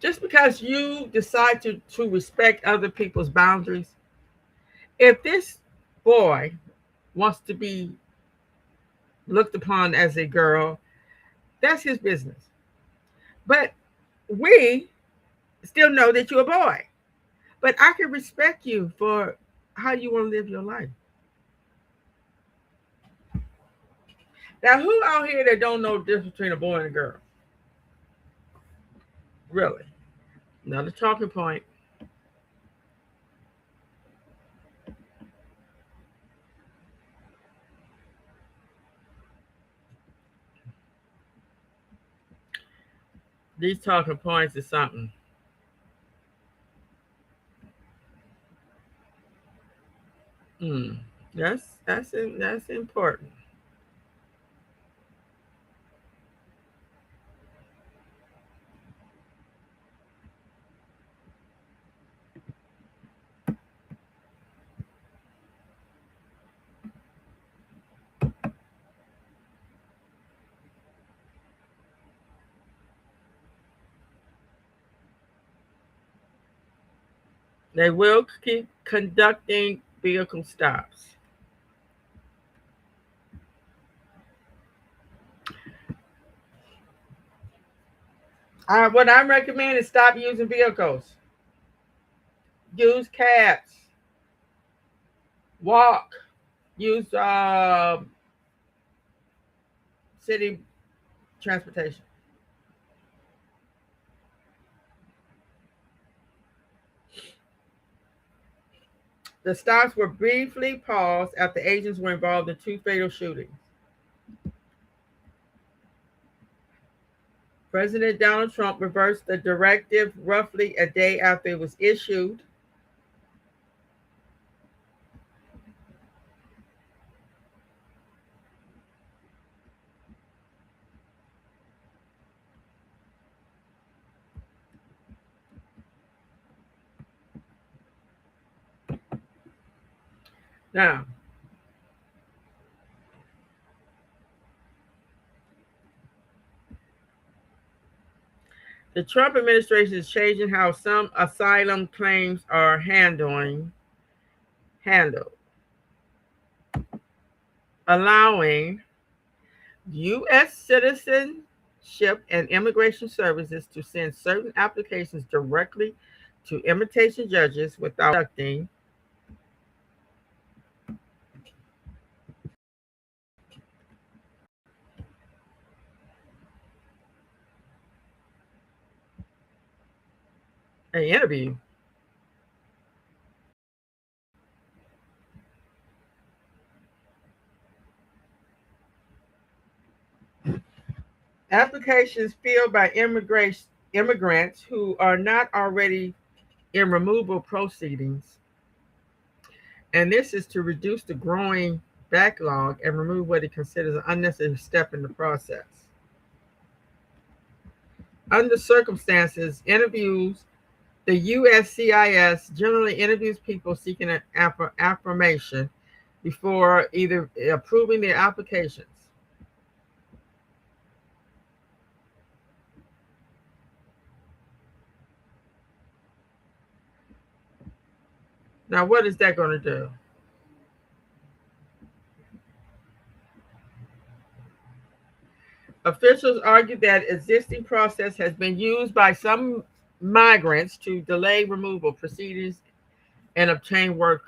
Just because you decide to respect other people's boundaries, if this boy wants to be looked upon as a girl, that's his business. But we still know that you're a boy. But I can respect you for how you want to live your life. Now, who out here that don't know the difference between a boy and a girl? Really? Another talking point. These talking points is something. That's important. They will keep conducting vehicle stops. What I recommend is stop using vehicles. Use cabs. Walk. Use city transportation. The stops were briefly paused after agents were involved in 2 fatal shootings. President Donald Trump reversed the directive roughly a day after it was issued. Now, the Trump administration is changing how some asylum claims are handled, allowing U.S. Citizenship and Immigration Services to send certain applications directly to immigration judges without conducting an interview. Applications filled by immigrants who are not already in removal proceedings, and this is to reduce the growing backlog and remove what it considers an unnecessary step in the process. Under circumstances, the USCIS generally interviews people seeking an affirmation before either approving their applications. Now, what is that going to do? Officials argue that existing process has been used by some migrants to delay removal proceedings and obtain work.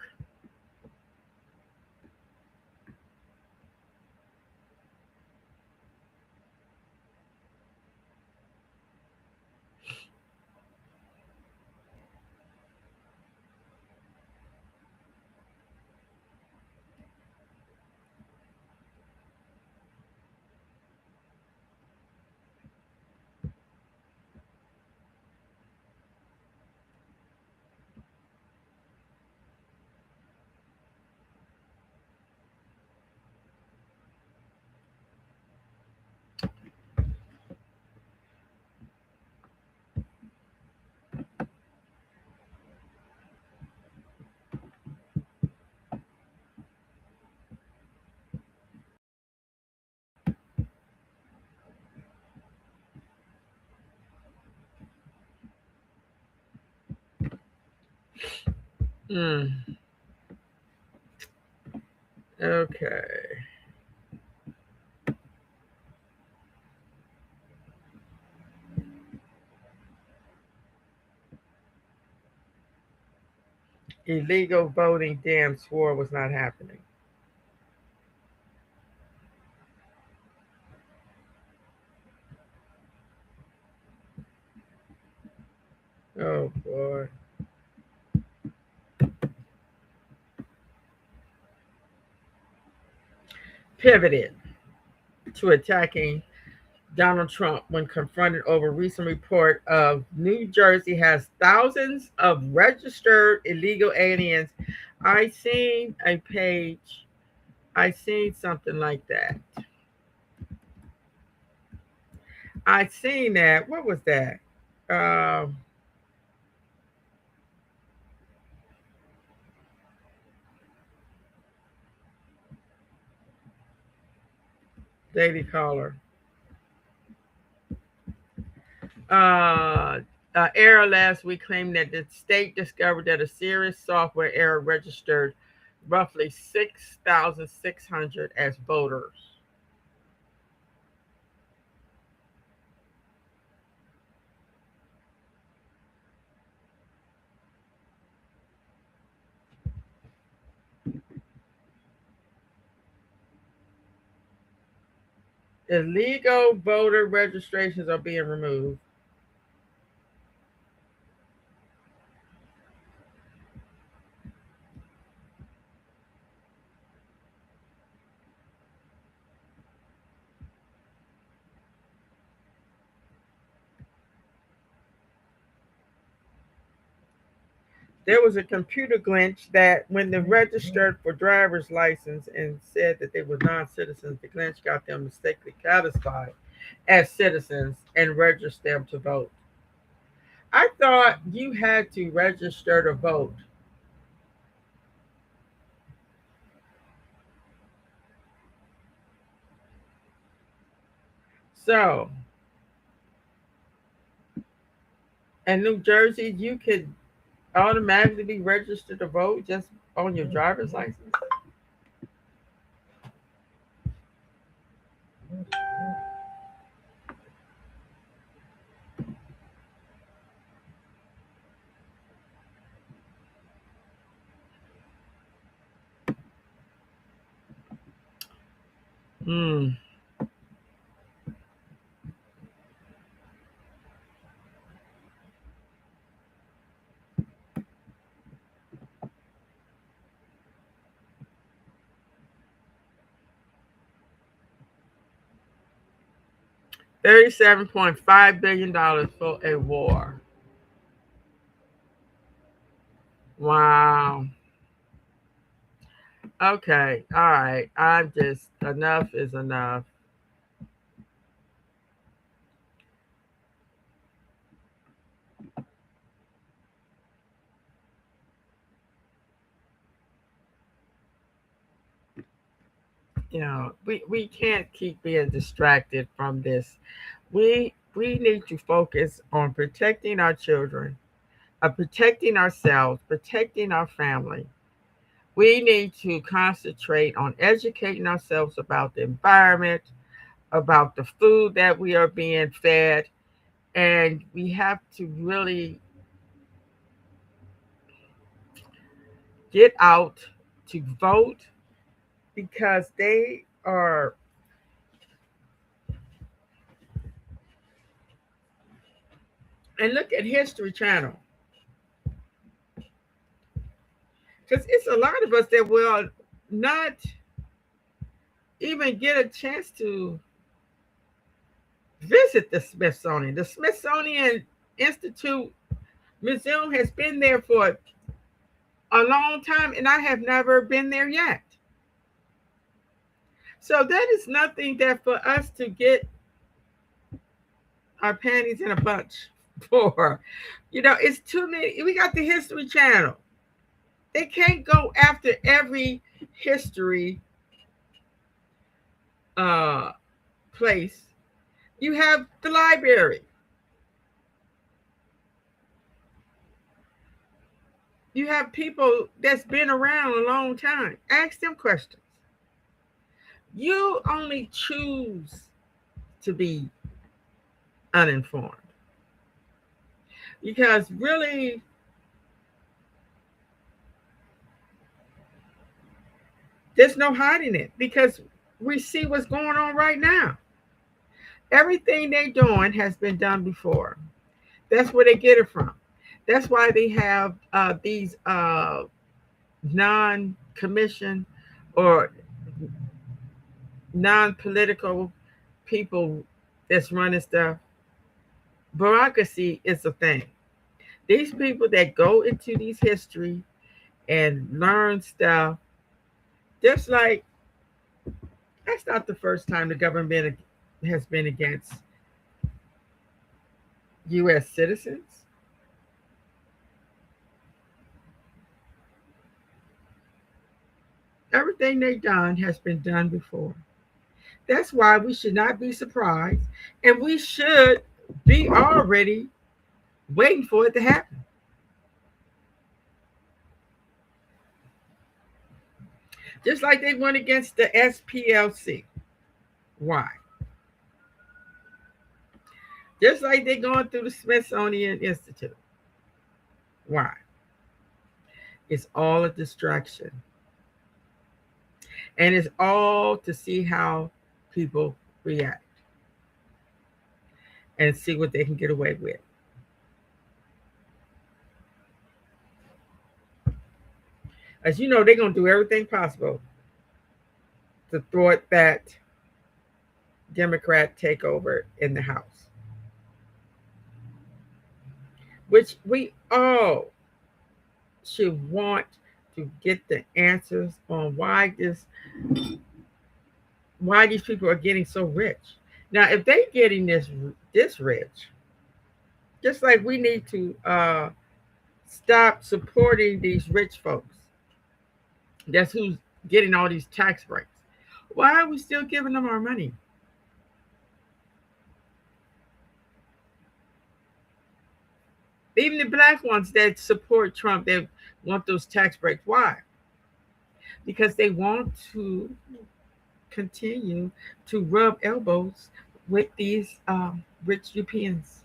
Okay. Illegal voting, damn, swore was not happening. Oh boy. Pivoted to attacking Donald Trump when confronted over recent report of New Jersey has thousands of registered illegal aliens. I seen a page, I seen something like that. I seen that. What was that? Um, Daily Caller. Error last week claimed that the state discovered that a serious software error registered roughly 6,600 as voters. Illegal voter registrations are being removed. There was a computer glitch that when they registered for driver's license and said that they were non-citizens, the glitch got them mistakenly classified as citizens and registered them to vote. I thought you had to register to vote. So, in New Jersey, you could automatically be registered to vote just on your driver's license. Hmm. 37.5 billion dollars for a war. Wow. Okay. All right. I'm just enough is enough. We can't keep being distracted from this. We need to focus on protecting our children, protecting ourselves, protecting our family. We need to concentrate on educating ourselves about the environment, about the food that we are being fed, and we have to really get out to vote because they are. And look at History Channel, because it's a lot of us that will not even get a chance to visit the Smithsonian. The Smithsonian Institute Museum has been there for a long time, and I have never been there yet. So that is nothing that for us to get our panties in a bunch for. It's too many. We got the History Channel. They can't go after every history place. You have the library. You have people that's been around a long time. Ask them questions. You only choose to be uninformed because really there's no hiding it because we see what's going on right now. Everything they're doing has been done before. That's where they get it from. That's why they have these non-commissioned or non-political people that's running stuff. Bureaucracy is a thing. These people that go into these history and learn stuff, just like that's not the first time the government has been against U.S. citizens. Everything they've done has been done before. That's why we should not be surprised, and we should be already waiting for it to happen. Just like they went against the SPLC. Why? Just like they're going through the Smithsonian Institute. Why? It's all a distraction. And it's all to see how people react and see what they can get away with. As you know, they're going to do everything possible to thwart that Democrat takeover in the House, which we all should want to get the answers on why these people are getting so rich. Now, if they're getting this rich, just like we need to stop supporting these rich folks. That's who's getting all these tax breaks. Why are we still giving them our money? Even the black ones that support Trump, they want those tax breaks. Why? Because they want to continue to rub elbows with these rich Europeans.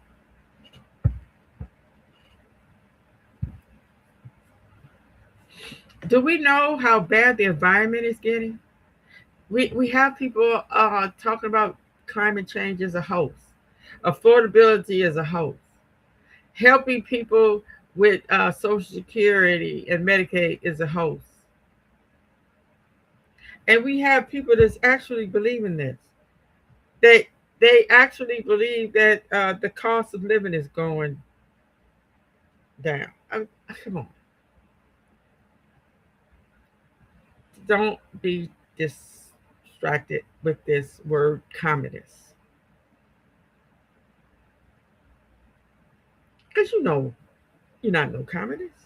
Do we know how bad the environment is getting? We have people talking about climate change as a hoax, affordability as a hoax, helping people with Social Security and Medicaid is a hoax. And we have people that's actually believing this. They actually believe that the cost of living is going down. Come on. Don't be distracted with this word communist. Because you know you're not no communist.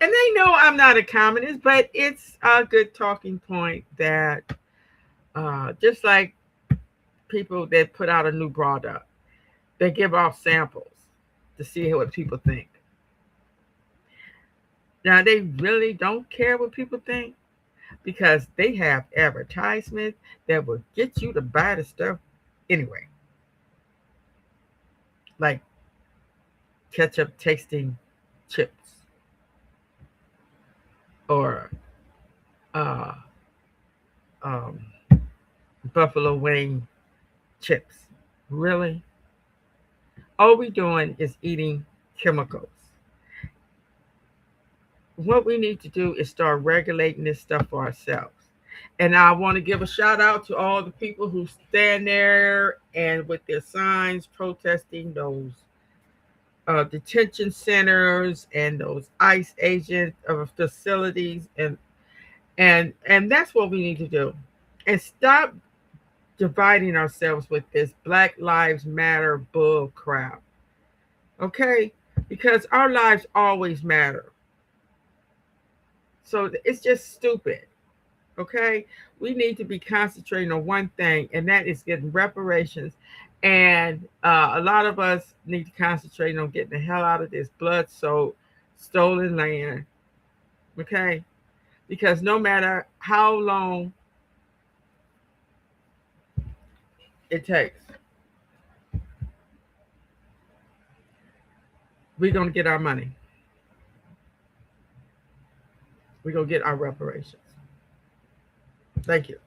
And they know I'm not a communist, but it's a good talking point that just like people that put out a new product, they give off samples to see what people think. Now, they really don't care what people think because they have advertisements that will get you to buy the stuff anyway. Like ketchup tasting chips or buffalo wing chips. Really? All we're doing is eating chemicals. What we need to do is start regulating this stuff for ourselves. And I want to give a shout out to all the people who stand there and with their signs protesting those detention centers and those ICE agent facilities, and that's what we need to do. And stop dividing ourselves with this Black Lives Matter bull crap. Okay? Because our lives always matter. So it's just stupid. Okay? We need to be concentrating on one thing, and that is getting reparations. And a lot of us need to concentrate on getting the hell out of this blood-soaked, stolen land. Okay? Because no matter how long it takes, we're going to get our money. We're going to get our reparations. Thank you.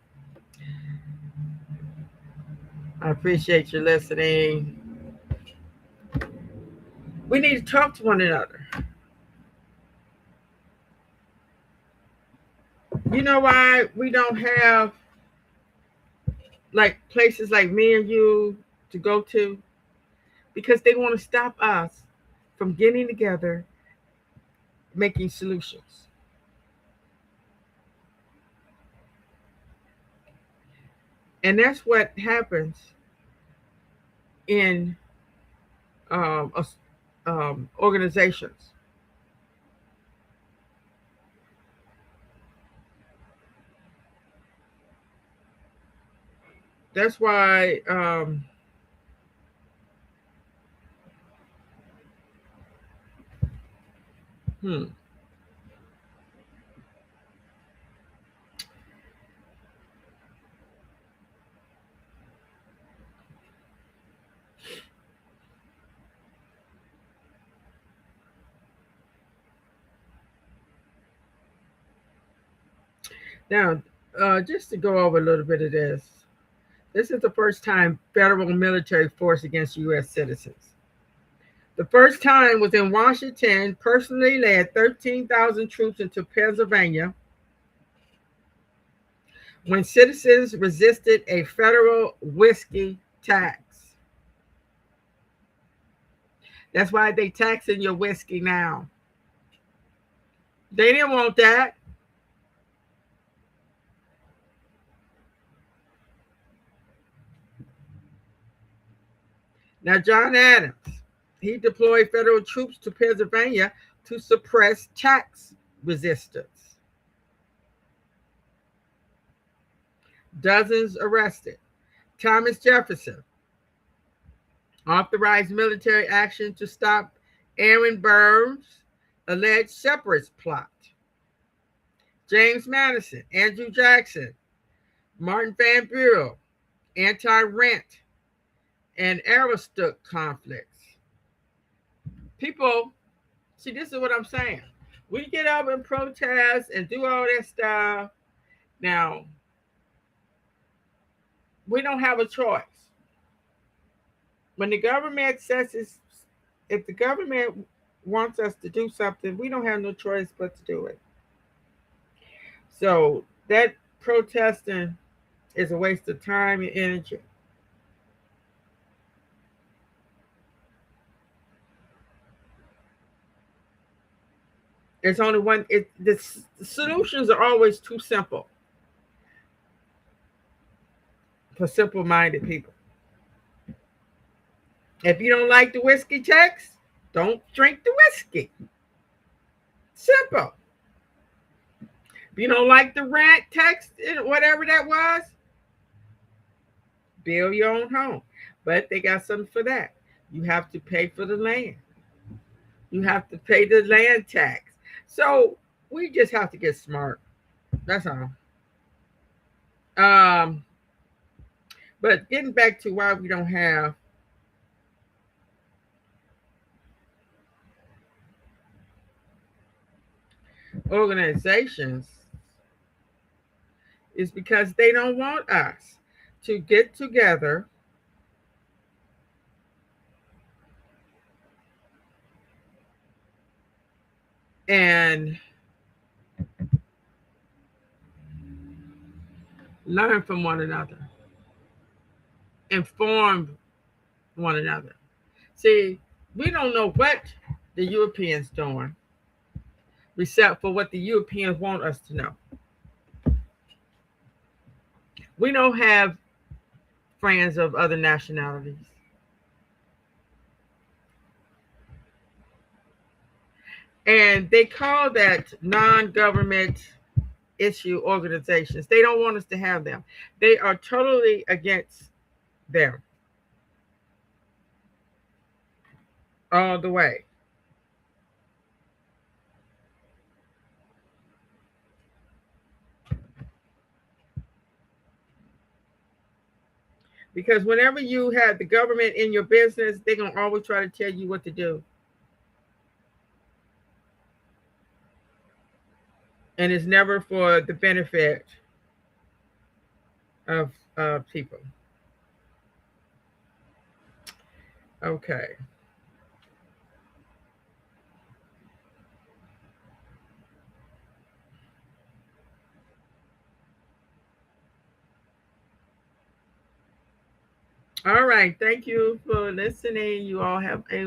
I appreciate you listening. We need to talk to one another. You know why we don't have like places like me and you to go to because they want to stop us from getting together, making solutions. And that's what happens in organizations. That's why hmm, now just to go over a little bit of this. This is the first time federal military force against U.S. citizens. The first time was in Washington, personally led 13,000 troops into Pennsylvania when citizens resisted a federal whiskey tax. That's why they taxing your whiskey now. They didn't want that. Now, John Adams, he deployed federal troops to Pennsylvania to suppress tax resistance. Dozens arrested. Thomas Jefferson authorized military action to stop Aaron Burr's alleged separatist plot. James Madison, Andrew Jackson, Martin Van Buren, anti-rent, and Aroostook conflicts. People, see, this is what I'm saying. We get up and protest and do all that stuff. Now, we don't have a choice. When the government says if the government wants us to do something, we don't have no choice but to do it. So that protesting is a waste of time and energy. It's only one. The solutions are always too simple for simple-minded people. If you don't like the whiskey tax, don't drink the whiskey. Simple. If you don't like the rent tax, whatever that was, build your own home. But they got something for that. You have to pay for the land. You have to pay the land tax. So we just have to get smart. That's all. But getting back to why we don't have organizations is because they don't want us to get together and learn from one another, inform one another. See, we don't know what the Europeans doing, except for what the Europeans want us to know. We don't have friends of other nationalities. And they call that non-government issue organizations. They don't want us to have them. They are totally against them. All the way. Because whenever you have the government in your business, they're going to always try to tell you what to do. And it's never for the benefit of people. Okay. All right. Thank you for listening. You all have a